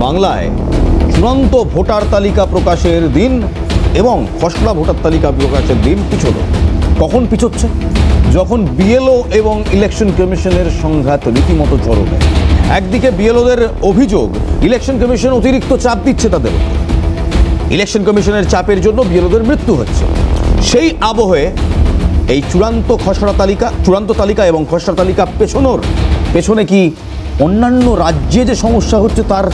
বাংলায় চূড়ান্ত ভোটার তালিকা প্রকাশের দিন এবং খসড়া ভোটার তালিকা প্রকাশের দিন পিছল। কখন পিছোচ্ছে? যখন বিএলও এবং ইলেকশন কমিশনের সংঘাত রীতিমতো চরমে। একদিকে বিএলওদের অভিযোগ ইলেকশন কমিশন অতিরিক্ত চাপ দিচ্ছে তাদের, ইলেকশন কমিশনের চাপের জন্য বিএলওদের মৃত্যু হচ্ছে। সেই আবহে এই চূড়ান্ত তালিকা এবং খসড়া তালিকা পেছনে কি অন্যান্য রাজ্যে যে সমস্যা হচ্ছে তার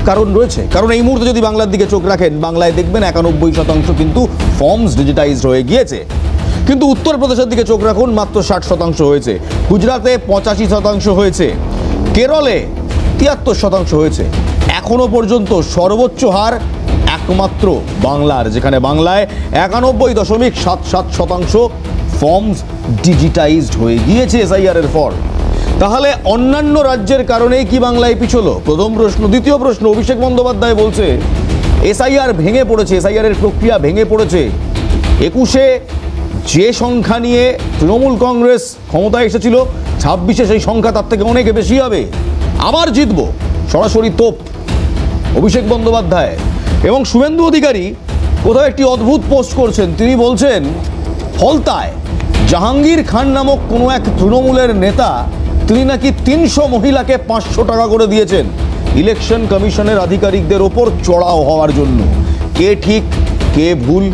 কারণ রয়েছে? কারণ এই মুহূর্তে যদি বাংলার দিকে চোখ রাখেন, বাংলায় দেখবেন 91% কিন্তু ফর্মস ডিজিটাইজড হয়ে গিয়েছে। কিন্তু উত্তরপ্রদেশের দিকে চোখ রাখুন, মাত্র 60% হয়েছে। গুজরাটে 85% হয়েছে। কেরলে 73% হয়েছে। এখনো পর্যন্ত সর্বোচ্চ হার একমাত্র বাংলার, যেখানে বাংলায় 91.77% ফর্মস ডিজিটাইজড হয়ে গিয়েছে এসআইআর এর পর। তাহলে অন্যান্য রাজ্যের কারণেই কি বাংলায় পিছলো? প্রথম প্রশ্ন। দ্বিতীয় প্রশ্ন, অভিষেক বন্দ্যোপাধ্যায় বলছে এসআইআর ভেঙে পড়েছে, এসআইআর এর প্রক্রিয়া ভেঙে পড়েছে। 21-এ যে সংখ্যা নিয়ে তৃণমূল কংগ্রেস ক্ষমতায় এসেছিল, 26-এ সেই সংখ্যা তার থেকে অনেক বেশি হবে, আবার জিতবো। সরাসরি তোপ অভিষেক বন্দ্যোপাধ্যায়। এবং শুভেন্দু অধিকারী কোথাও একটি অদ্ভুত পোস্ট করছেন। তিনি বলছেন ফলতায় জাহাঙ্গীর খান নামক কোনো এক তৃণমূলের নেতা, তিনি নাকি 300 মহিলাকে 500 টাকা করে দিয়েছেন ইলেকশন কমিশনের আধিকারিকদের ওপর চড়াও হওয়ার জন্য। কে ঠিক কে ভুল?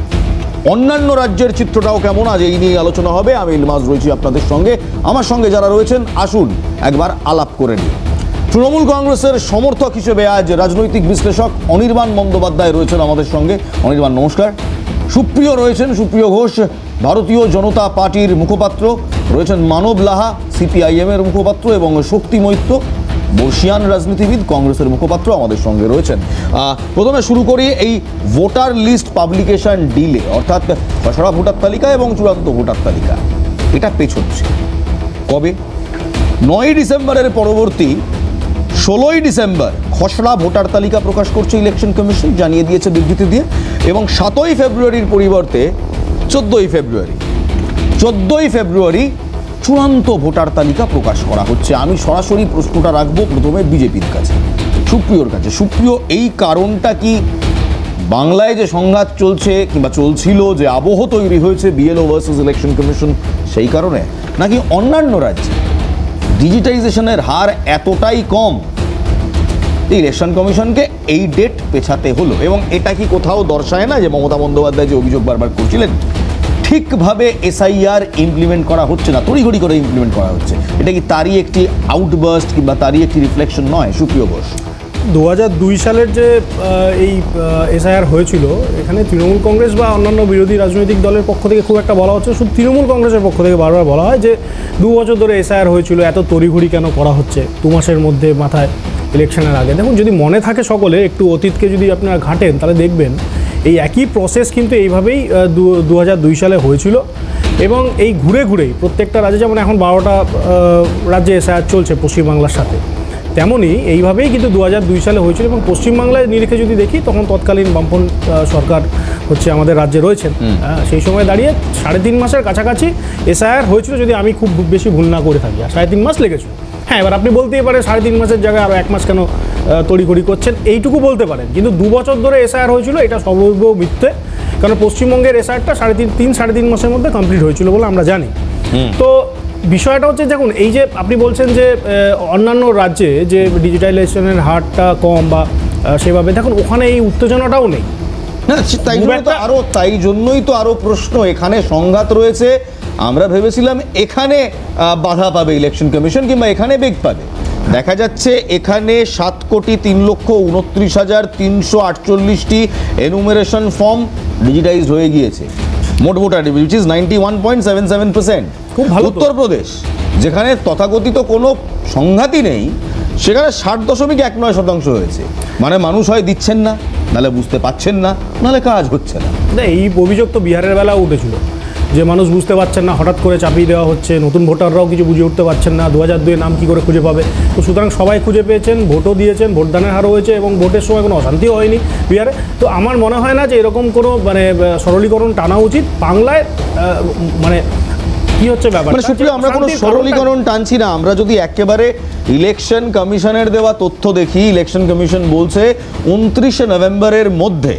অন্যান্য রাজ্যের চিত্রটাও কেমন, আজ এই নিয়ে আলোচনা হবে। আমি ইলমাজ রয়েছি আপনাদের সঙ্গে। আমার সঙ্গে যারা রয়েছেন আসুন একবার আলাপ করে নিই। তৃণমূল কংগ্রেসের সমর্থক হিসেবে আজ রাজনৈতিক বিশ্লেষক অনির্বাণ বন্দ্যোপাধ্যায় রয়েছেন আমাদের সঙ্গে। অনির্বাণ, নমস্কার। সুপ্রিয় রয়েছেন, সুপ্রিয় ঘোষ ভারতীয় জনতা পার্টির মুখপাত্র, রয়েছেন মানব লাহা সিপিআইএম এর মুখপাত্র, এবং শক্তি মৈত্র বর্ষিয়ান রাজনীতিবিদ কংগ্রেসের মুখপাত্র আমাদের সঙ্গে রয়েছেন। প্রথমে শুরু করি এই ভোটার লিস্ট পাবলিকেশন ডিলে, অর্থাৎ খসড়া ভোটার তালিকা এবং চূড়ান্ত ভোটার তালিকা, এটা পেছোচ্ছে কবে? 9ই ডিসেম্বরের পরবর্তী 16ই ডিসেম্বর খসড়া ভোটার তালিকা প্রকাশ করছে ইলেকশন কমিশন, জানিয়ে দিয়েছে বিবৃতি দিয়ে। এবং 7ই ফেব্রুয়ারির পরিবর্তে 14ই ফেব্রুয়ারি চূড়ান্ত ভোটার তালিকা প্রকাশ করা হচ্ছে। আমি সরাসরি প্রশ্নটা রাখবো প্রথমে বিজেপির কাছে, সুপ্রিয়র কাছে। সুপ্রিয়, এই কারণটা কি বাংলায় যে সংঘাত চলছে কিংবা চলছিল, যে আবহ তৈরি হয়েছে বিএলও ভার্সেস ইলেকশন কমিশন, সেই কারণে, নাকি অন্যান্য রাজ্যে ডিজিটাইজেশনের হার এতটাই কম ইলেকশন কমিশনকে এই ডেট পেছাতে হলো? এবং এটা কি কোথাও দর্শায় না যে মমতা বন্দ্যোপাধ্যায় যে অভিযোগ বারবার করছিলেন, ঠিকভাবে এসআইআর ইমপ্লিমেন্ট করা হচ্ছে না, তড়িঘড়ি করে ইমপ্লিমেন্ট করা হচ্ছে? এটা কি তারই একটি আউটবার্স্ট কিংবা তারই একটি রিফ্লেকশন নয়? সুপ্রিয় ঘোষ, 2002 সালের যে এই এসআইআর হয়েছিল, এখানে তৃণমূল কংগ্রেস বা অন্যান্য বিরোধী রাজনৈতিক দলের পক্ষ থেকে খুব একটা বলা হচ্ছে, শুধু তৃণমূল কংগ্রেসের পক্ষ থেকে বারবার বলা হয় যে 2 বছর ধরে এসআইআর হয়েছিল, এত তড়িঘড়ি কেন করা হচ্ছে 2 মাসের মধ্যে, মাথায় ইলেকশনের আগে। দেখুন, যদি মনে থাকে সকলে, একটু অতীতকে যদি আপনারা ঘাঁটেন, তাহলে দেখবেন এই একই প্রসেস কিন্তু এইভাবেই 2002 সালে হয়েছিল। এবং এই ঘুরে ঘুরেই প্রত্যেকটা রাজ্যে, যেমন এখন 12টা রাজ্যে এসআইআর চলছে পশ্চিমবাংলার সাথে, তেমনই এইভাবেই কিন্তু 2002 সালে হয়েছিল। এবং পশ্চিমবাংলায় নিরিখে যদি দেখি, তখন তৎকালীন বামপন্থী সরকার হচ্ছে আমাদের রাজ্যে রয়েছেন। সেই সময় দাঁড়িয়ে 3.5 মাসের কাছাকাছি এসআইআর হয়েছিল, যদি আমি খুব বেশি ভুল না করে থাকি। আর 3.5 মাস লেগেছিল। হ্যাঁ, এবার আপনি বলতেই পারেন 3.5 মাসের জায়গায় আরও 1 মাস কেন তড়িঘড়ি করছেন, এইটুকু বলতে পারেন। কিন্তু 2 বছর ধরে এসআইআর হয়েছিল, এটা সর্বৈব মিথ্যে। কারণ পশ্চিমবঙ্গের এসআইআরটা 3.5 মাসের মধ্যে কমপ্লিট হয়েছিল বলে আমরা জানি। তো বিষয়টা হচ্ছে, দেখুন, এই যে আপনি বলছেন যে অন্যান্য রাজ্যে যে ডিজিটালাইজেশনের হারটা কম বা সেভাবে, দেখুন ওখানে এই উত্তেজনাটাও নেই। তাই জন্যই তো আরো প্রশ্ন, এখানে সংঘাত রয়েছে। আমরা ভেবেছিলাম এখানে বাধা পাবে ইলেকশন কমিশন কিংবা এখানে বেগ পাবে। দেখা যাচ্ছে এখানে 7,29,348টি এনুমেরেশন ফর্ম ডিজিটাইজড হয়ে গিয়েছে। মোট ভোটার উইচ ইজ 91.77%। খুব ভালো। উত্তরপ্রদেশ, যেখানে তথাকথিত কোনো সংঘাতই নেই, সেখানে 60.19% হয়েছে। মানে মানুষ হয় দিচ্ছেন না, নাহলে বুঝতে পাচ্ছেন না, নাহলে কাজ হচ্ছে না। এই অভিযোগ তো বিহারের বেলাও উঠেছিল, যে মানুষ বুঝতে পারছেন না, হঠাৎ করে চাপিয়ে দেওয়া হচ্ছে, নতুন ভোটাররাও কিছু বুঝে উঠতে পারছেন না, 2002 নাম কী করে খুঁজে পাবে। তো সুতরাং সবাই খুঁজে পেয়েছেন, ভোটও দিয়েছেন, ভোটদানের হারও হয়েছে, এবং ভোটের সময় কোনো অশান্তিও হয়নি বিহারে। তো আমার মনে হয় না যে এরকম কোনো সরলীকরণ টানা উচিত। বাংলায় কি হচ্ছে ব্যাপার? মানে সুপ্রিয়, আমরা কোনো সরলীকরণ টানছি না। আমরা যদি একেবারে ইলেকশন কমিশনের দেওয়া তথ্য দেখি, ইলেকশন কমিশন বলছে 29শে নভেম্বরের মধ্যে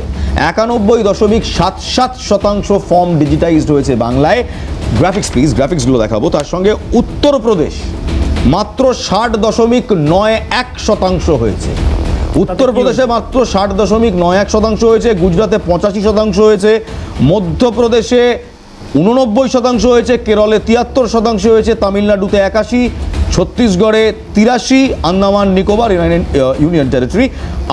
91.77% ফর্ম ডিজিটাইজড হয়েছে বাংলায়। গ্রাফিক্স প্লিজ, গ্রাফিক্সগুলো দেখাবো। তার সঙ্গে উত্তরপ্রদেশ মাত্র 60.91% হয়েছে। উত্তরপ্রদেশে মাত্র 60.91% হয়েছে, গুজরাটে 85% হয়েছে, মধ্যপ্রদেশে 89% হয়েছে, কেরলে 73% হয়েছে, তামিলনাড়ুতে 81, ছত্তিশগড়ে 83, আন্দামান নিকোবর ইউনিয়ন টেরিটরি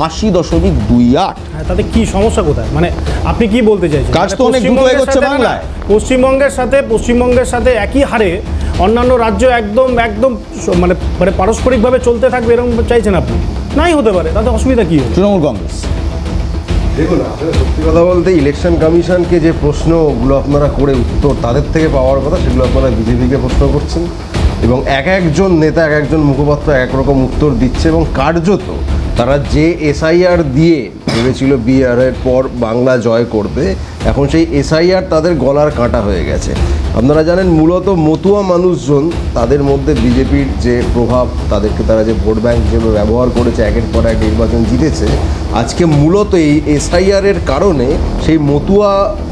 80.28। তাতে কি সমস্যা কোথায়? মানে আপনি কি বলতে চাইছেন? কাজ তো অনেক দ্রুত এগোচ্ছে বাংলায়। পশ্চিমবঙ্গের সাথে একই হারে অন্যান্য রাজ্য একদম মানে পারস্পরিকভাবে চলতে থাকবে এরকম চাইছেন আপনি? নাই হতে পারে, তাতে অসুবিধা কি? তৃণমূল কংগ্রেস দেখুন, আসলে সত্যি কথা বলতে ইলেকশন কমিশনকে যে প্রশ্নগুলো আপনারা করে উত্তর তাদের থেকে পাওয়ার কথা, সেগুলো আপনারা বিজেপিকে প্রশ্ন করছেন, এবং এক একজন নেতা এক একজন মুখপাত্র এক রকম উত্তর দিচ্ছে, এবং কার্যত তারা যে এসআইআর দিয়ে ভেবেছিল বিআরের পর বাংলা জয় করবে, এখন সেই এসআইআর তাদের গলার কাঁটা হয়ে গেছে। আপনারা জানেন, মূলত মতুয়া মানুষজন, তাদের মধ্যে বিজেপির যে প্রভাব, তাদেরকে তারা যে ভোট ব্যাংক হিসেবে ব্যবহার করেছে, একের পর এক নির্বাচন জিতেছে, আজকে মূলত এই এসআইআরের কারণে সেই মতুয়া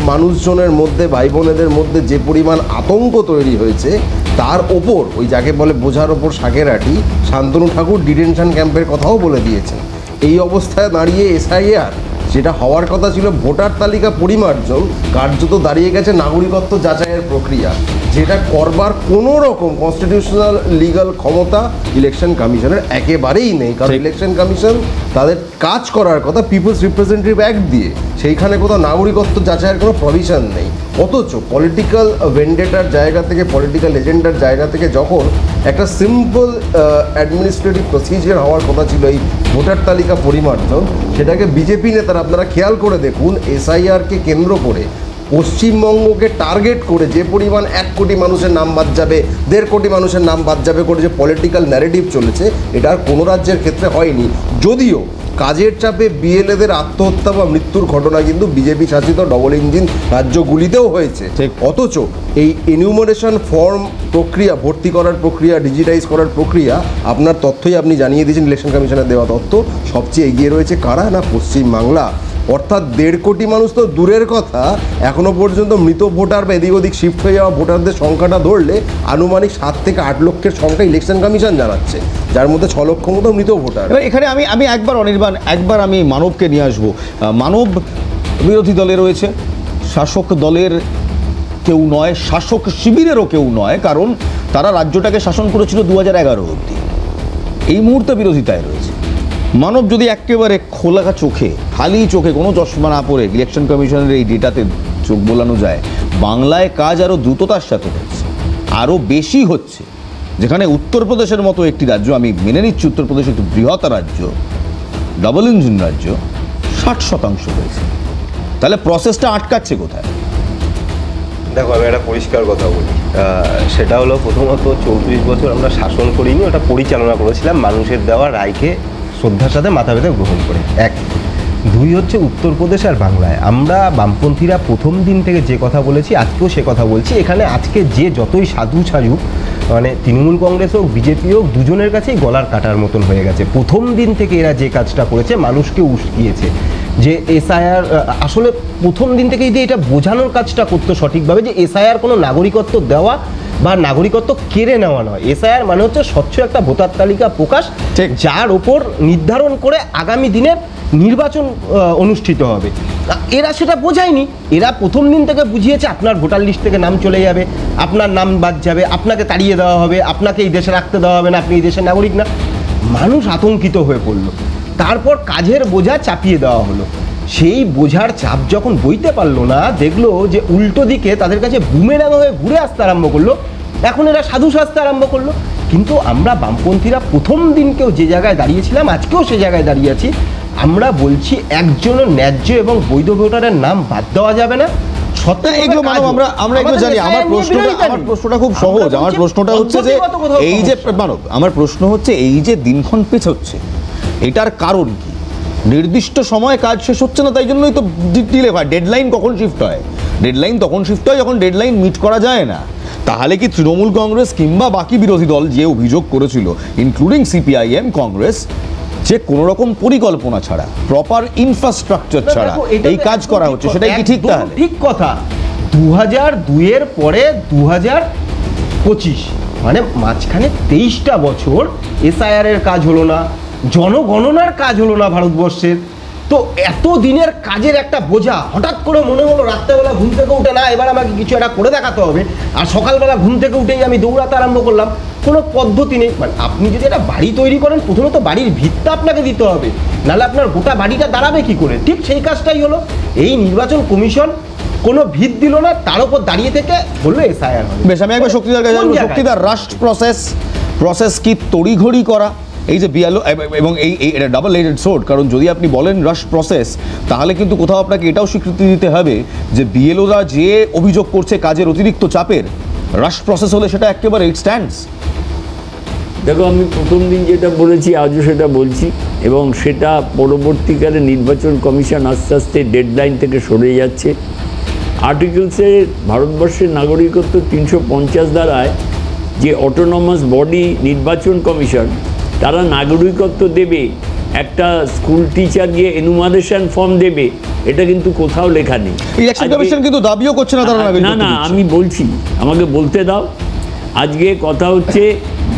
মানুষজনের মধ্যে, ভাই বোনেদের মধ্যে যে পরিমাণ আতঙ্ক তৈরি হয়েছে, তার ওপর ওই যাকে বলে বোঝার ওপর শাকের আটি, শান্তনু ঠাকুর ডিটেনশন ক্যাম্পের কথাও বলে দিয়েছেন। এই অবস্থায় দাঁড়িয়ে এসআইআর যেটা হওয়ার কথা ছিল ভোটার তালিকা পরিমার্জন, কার্যত দাঁড়িয়ে গেছে নাগরিকত্ব যাচাইয়ের প্রক্রিয়া, যেটা করবার কোনো রকম কনস্টিটিউশনাল লিগাল ক্ষমতা ইলেকশন কমিশনের একেবারেই নেই। কারণ ইলেকশন কমিশন তাদের কাজ করার কথা পিপলস রিপ্রেজেন্টেটিভ অ্যাক্ট দিয়ে, সেইখানে কোথাও নাগরিকত্ব যাচাইয়ের কোনো প্রভিশন নেই। অথচ পলিটিক্যাল ভেন্ডেটার জায়গা থেকে, পলিটিক্যাল এজেন্ডার জায়গা থেকে যখন একটা সিম্পল অ্যাডমিনিস্ট্রেটিভ প্রসিজিয়ার হওয়ার কথা ছিল এই ভোটার তালিকা পরিমার্জন, সেটাকে বিজেপি নেতারা, আপনারা খেয়াল করে দেখুন, এসআইআরকে কেন্দ্র করে পশ্চিমবঙ্গকে টার্গেট করে যে পরিমাণ 1 কোটি মানুষের নাম বাদ যাবে, 1.5 কোটি মানুষের নাম বাদ যাবে করে যে পলিটিক্যাল ন্যারেটিভ চলেছে, এটা আর কোনো রাজ্যের ক্ষেত্রে হয়নি। যদিও কাজের চাপে বিএলএদের আত্মহত্যা বা মৃত্যুর ঘটনা কিন্তু বিজেপি শাসিত ডবল ইঞ্জিন রাজ্যগুলিতেও হয়েছে। অথচ এই এনিউমারেশন ফর্ম প্রক্রিয়া, ভর্তি করার প্রক্রিয়া, ডিজিটাইজ করার প্রক্রিয়া, আপনার তথ্যই আপনি জানিয়ে দিয়েছেন, ইলেকশন কমিশনের দেওয়া তথ্য, সবচেয়ে এগিয়ে রয়েছে কারা? না, পশ্চিমবাংলা। অর্থাৎ 1.5 কোটি মানুষ তো দূরের কথা, এখনো পর্যন্ত মৃত ভোটার বা এদিক ওদিক শিফট হয়ে যাওয়া ভোটারদের সংখ্যাটা ধরলে আনুমানিক 7 থেকে 8 লক্ষের সংখ্যা ইলেকশন কমিশন জানাচ্ছে, যার মধ্যে 6 লক্ষ মতো মৃত ভোটার। এবার এখানে আমি একবার আমি মানবকে নিয়ে আসবো। মানব বিরোধী দলে রয়েছে, শাসক দলের কেউ নয়, শাসক শিবিরেরও কেউ নয়, কারণ তারা রাজ্যটাকে শাসন করেছিল 2011 অবধি। এই মুহূর্তে বিরোধিতায় রয়েছে। মানব যদি একেবারে খোলা চোখে, খালি চোখে, কোনো চশমা না পড়ে ইলেকশন কমিশনের এই ডেটাতে চোখ বোলানো যায়, বাংলায় কাজ আরও দ্রুততার সাথে হচ্ছে, আরও বেশি হচ্ছে। যেখানে উত্তরপ্রদেশের মতো একটি রাজ্য, আমি মেনে নিচ্ছি উত্তরপ্রদেশ একটি বৃহৎ রাজ্য, ডাবল ইঞ্জিন রাজ্য, 60% হয়েছে। তাহলে প্রসেসটা আটকাচ্ছে কোথায়? দেখো, আমি একটা পরিষ্কার কথা বলি, সেটা হলো প্রথমত 34 বছর আমরা শাসন করিনি, ওটা পরিচালনা করেছিলাম মানুষের দেওয়া রায়কে শ্রদ্ধার সাথে মাথা পেতে গ্রহণ করে। 1, 2 হচ্ছে উত্তরপ্রদেশ আর বাংলায় আমরা বামপন্থীরা প্রথম দিন থেকে যে কথা বলেছি, আজকেও সে কথা বলছি। এখানে আজকে যে যতই সাধু সাজুক, মানে তৃণমূল কংগ্রেস হোক, বিজেপি হোক, দুজনের কাছেই গলার কাটার মতন হয়ে গেছে। প্রথম দিন থেকে এরা যে কাজটা করেছে, মানুষকে উস্কিয়েছে যে এসআইআর, আসলে প্রথম দিন থেকে যদি এটা বোঝানোর কাজটা করতো সঠিকভাবে যে এসআইআর কোনো নাগরিকত্ব দেওয়া বা নাগরিকত্ব কেড়ে নেওয়া নয়। এসআইআর মানে হচ্ছে স্বচ্ছ একটা ভোটার তালিকা প্রকাশ, যার ওপর নির্ধারণ করে আগামী দিনের নির্বাচন অনুষ্ঠিত হবে। এরা সেটা বোঝায়নি। এরা প্রথম দিন থেকে বুঝিয়েছে আপনার ভোটার লিস্ট থেকে নাম চলে যাবে, আপনার নাম বাদ যাবে, আপনাকে তাড়িয়ে দেওয়া হবে, আপনাকে এই দেশে রাখতে দেওয়া হবে না, আপনি এই দেশের নাগরিক না। মানুষ আতঙ্কিত হয়ে পড়লো। তারপর কাজের বোঝা চাপিয়ে দেওয়া হলো। সেই বোঝার চাপ যখন বইতে পারলো না, দেখলো যে উল্টো দিকে তাদের কাছে বুমেরাং হয়ে ঘুরে আসতে আরম্ভ করলো। এখন এরা সাধু সাজতে আরম্ভ করলো। কিন্তু আমরা বামপন্থীরা প্রথম দিনকেও যে জায়গায় দাঁড়িয়েছিলাম, আজকেও সে জায়গায় দাঁড়িয়ে আছি। আমরা বলছি একজনের ন্যায্য এবং বৈধ ভোটারের নাম বাদ দেওয়া যাবে না। এগুলো মানব আমরা এগুলো জানি। আমার প্রশ্নটা খুব সহজ। আমার প্রশ্নটা হচ্ছে যে এই যে মানব, আমার প্রশ্ন হচ্ছে এই যে দিনক্ষণ পেছোচ্ছে, এটার কারণ কি? নির্দিষ্ট সময় কাজ শেষ হচ্ছে না, তাই জন্যই তো ডিলে হয়। ডেডলাইন কখন শিফট হয়? ডেডলাইন তখন শিফট হয় যখন ডেডলাইন মিট করা যায় না। তাহলে কি তৃণমূল কংগ্রেস কিংবা বাকি বিরোধী দল যে অভিযোগ করেছিল ইনক্লুডিং সিপিআইএম কংগ্রেস যে কোনো রকম পরিকল্পনা ছাড়া, প্রপার ইনফ্রাস্ট্রাকচার ছাড়া এই কাজ করা হচ্ছে, সেটাই কি ঠিক? তাহলে ঠিক কথা। 2002 পরে 2025, মানে মাঝখানে 23টা বছর এসআইআর এর কাজ হলো না, জনগণনার কাজ হলো না ভারতবর্ষের। তো এত দিনের কাজের একটা বোঝা হঠাৎ করে মনে হলো রাত্রেবেলা ঘুম থেকে উঠে, না এবার আমাকে কিছু একটা করে দেখাতে হবে, আর সকালবেলা ঘুম থেকে উঠেই আমি দৌড়াতে আরম্ভ করলাম। কোনো পদ্ধতি নেই। মানে আপনি যদি একটা বাড়ি তৈরি করেন, প্রথমে তো বাড়ির ভিতটা আপনাকে দিতে হবে, নাহলে আপনার গোটা বাড়িটা দাঁড়াবে কি করে? ঠিক সেই কাজটাই হলো। এই নির্বাচন কমিশন কোনো ভিত দিল না, তার উপর দাঁড়িয়ে থেকে বললো এসআইআর হবে। বেশ, আমি একবার শক্তিদার কাছে যাবো। শক্তিদার, রাস্ট প্রসেস কি তড়িঘড়ি করা? এই যে বিএলও এবং এটা ডাবল এডেড সোর্ড, কারণ যদি আপনি বলেন রাশ প্রসেস, তাহলে কিন্তু কোথাও আপনাকে এটাও স্বীকৃতি দিতে হবে যে বিএলওরা যে অভিযোগ করছে কাজের অতিরিক্ত চাপের, রাশ প্রসেস হলে সেটা একেবারে ইট স্ট্যান্ডস। দেখো, আমি প্রথম দিন যেটা বলেছি আজও সেটা বলছি, এবং সেটা পরবর্তীকালে নির্বাচন কমিশন আস্তে আস্তে ডেডলাইন থেকে সরে যাচ্ছে। আর্টিকেলসে ভারতবর্ষের নাগরিকত্ব 350 ধারায় যে অটোনমাস বডি নির্বাচন কমিশন, তারা নাগরিকত্ব দেবে, একটা স্কুল টিচার গিয়ে এনুমারেশন ফর্ম দেবে, এটা কিন্তু কোথাও লেখা নেই। ইলেকশন কমিশন কিন্তু দাবিও করছে না তারা নাগরিকত্ব না, দিচ্ছে। আমি বলছি, আমাকে বলতে দাও। আজকে কথা হচ্ছে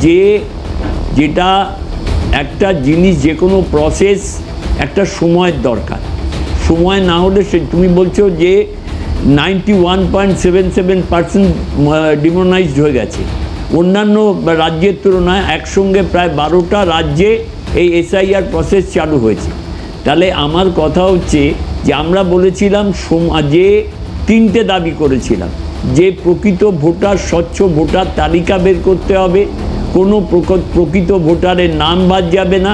যে যেটা একটা জিনিস, যে কোনো প্রসেস একটা সময়ের দরকার, সময় না হলে সে, তুমি বলছো যে 91.77% ডিমোনাইজড হয়ে গেছে অন্যান্য রাজ্যের তুলনায়। একসঙ্গে প্রায় 12টা রাজ্যে এই এসআইআর প্রসেস চালু হয়েছে। তাহলে আমার কথা হচ্ছে যে আমরা বলেছিলাম যে 3টে দাবি করেছিলাম, যে প্রকৃত ভোটার, স্বচ্ছ ভোটার তালিকা বের করতে হবে, কোনো প্রকৃত ভোটারের নাম বাদ যাবে না,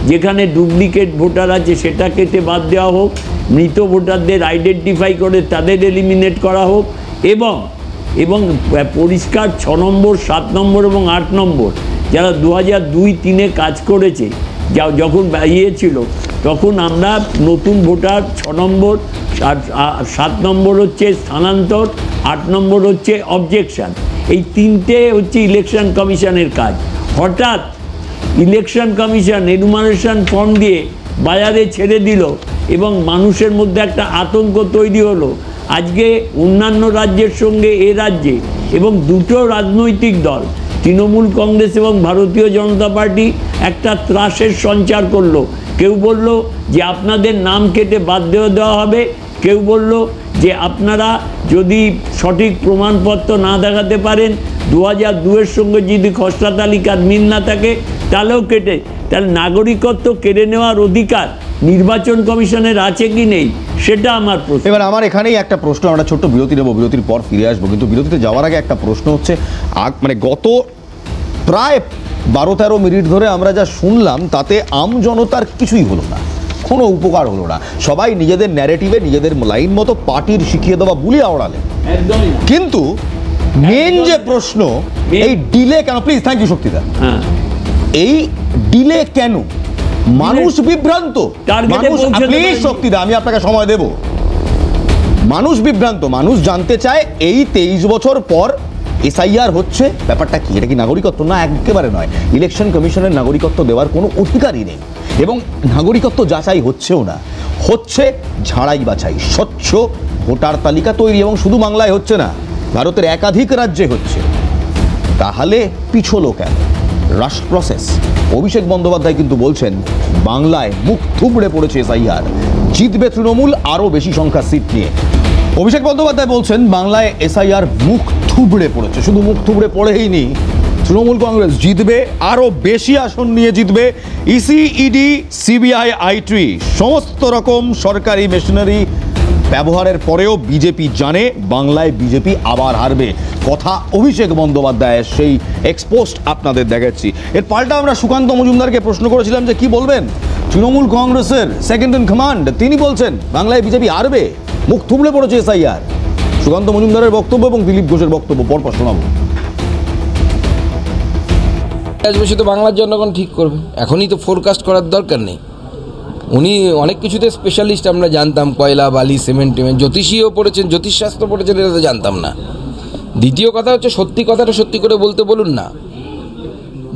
যেখানে ডুপ্লিকেট ভোটার আছে সেটা কেটে বাদ দেওয়া হোক, মৃত ভোটারদের আইডেন্টিফাই করে তাদের এলিমিনেট করা হোক, এবং পরিষ্কার 6 নম্বর, 7 নম্বর এবং 8 নম্বর যারা 2002-03 কাজ করেছে, যখন ছিল তখন আমরা নতুন ভোটার 6 নম্বর, 7 নম্বর হচ্ছে স্থানান্তর, 8 নম্বর হচ্ছে অবজেকশন। এই 3টে হচ্ছে ইলেকশন কমিশনের কাজ। হঠাৎ ইলেকশন কমিশন এনুমারেশন ফর্ম দিয়ে বাজারে ছেড়ে দিল এবং মানুষের মধ্যে একটা আতঙ্ক তৈরি হলো। আজকে অন্যান্য রাজ্যের সঙ্গে এ রাজ্যে এবং দুটো রাজনৈতিক দল, তৃণমূল কংগ্রেস এবং ভারতীয় জনতা পার্টি, একটা ত্রাসের সঞ্চার করলো। কেউ বলল যে আপনাদের নাম কেটে বাদ দেওয়া হবে, কেউ বলল যে আপনারা যদি সঠিক প্রমাণপত্র না দেখাতে পারেন, 2002-এর সঙ্গে যদি খসড়া তালিকার মিল না থাকে তাহলেও কেটে, তাহলে নাগরিকত্ব কেড়ে নেওয়ার অধিকার নির্বাচন কমিশনের আছে কি নেই, সেটা আমার প্রশ্ন। এবার আমার এখানেই একটা প্রশ্ন, আমরা ছোট্ট বিরতি নেব, বিরতির পর ফিরে আসবো, কিন্তু বিরতিতে যাওয়ার আগে একটা প্রশ্ন হচ্ছে, মানে গত প্রায় 12-13 মিনিট ধরে আমরা যা শুনলাম তাতে আম জনতার কিছুই হলো না, কোনো উপকার হলো না। সবাই নিজেদের ন্যারেটিভে নিজেদের লাইন মতো পার্টির শিখিয়ে দেওয়া বুলি আওড়ালেন। কিন্তু মেন যে প্রশ্ন, এই ডিলে কেন? প্লিজ, থ্যাংক ইউ শক্তিদা। এই ডিলে কেন? মানুষ বিভ্রান্ত। প্লিজ শক্তিদা, আমি আপনাকে সময় দেব। মানুষ বিভ্রান্ত, মানুষ জানতে চায় এই 23 বছর পর এসআইআর হচ্ছে, ব্যাপারটা কি? এটা কি নাগরিকত্ব? না, একেবারে নয়। ইলেকশন কমিশনের নাগরিকত্ব দেওয়ার কোনো অধিকারই নেই, এবং নাগরিকত্ব যাচাই হচ্ছেও না, হচ্ছে ঝাড়াই বাছাই, স্বচ্ছ ভোটার তালিকা তৈরি, এবং শুধু বাংলায় হচ্ছে না, ভারতের একাধিক রাজ্যে হচ্ছে। তাহলে পিছলো কেন রাষ্ট্র প্রসেস? অভিষেক বন্দ্যোপাধ্যায় কিন্তু বলছেন বাংলায় মুখ থুবড়ে পড়েছে এসআইআর, জিতবে তৃণমূল আরও বেশি সংখ্যা সিট নিয়ে। অভিষেক বন্দ্যোপাধ্যায় বলছেন বাংলায় এসআইআর মুখ থুবড়ে পড়েছে, শুধু মুখ থুবড়ে পড়েইনি, তৃণমূল কংগ্রেস জিতবে, আরও বেশি আসন নিয়ে জিতবে। ইসি, ইডি, সিবিআই, আইটি সমস্ত রকম সরকারি মেশিনারি ব্যবহারের পরেও বিজেপি জানে বাংলায় বিজেপি আবার হারবে। কথা অভিষেক বন্দ্যোপাধ্যায়ের, সেই এক্সপোস্ট আপনাদের দেখাচ্ছি। এর পাল্টা আমরা সুকান্ত মজুমদারকে প্রশ্ন করেছিলাম যে কি বলবেন, তৃণমূল কংগ্রেসের সেকেন্ড ইন কমান্ড, তিনি বলছেন বাংলায় বিজেপি হারবে, মুখ থুবড়ে পড়েছে এসআইআর। সুকান্ত মজুমদারের বক্তব্য এবং দিলীপ ঘোষের বক্তব্য পরপর শোনাবো। আসবে সে তো বাংলার জনগণ ঠিক করবে, এখনই তো ফোরকাস্ট করার দরকার নেই। উনি অনেক কিছুতে স্পেশালিস্ট, আমরা জানতাম, কয়লা, বালি, সিমেন্ট টিমেন্ট, জ্যোতিষীও পড়েছেন, জ্যোতিষশাস্ত্র পড়েছেন, এটা তো জানতাম না। দ্বিতীয় কথা হচ্ছে সত্যি কথাটা সত্যি করে বলতে বলুন না,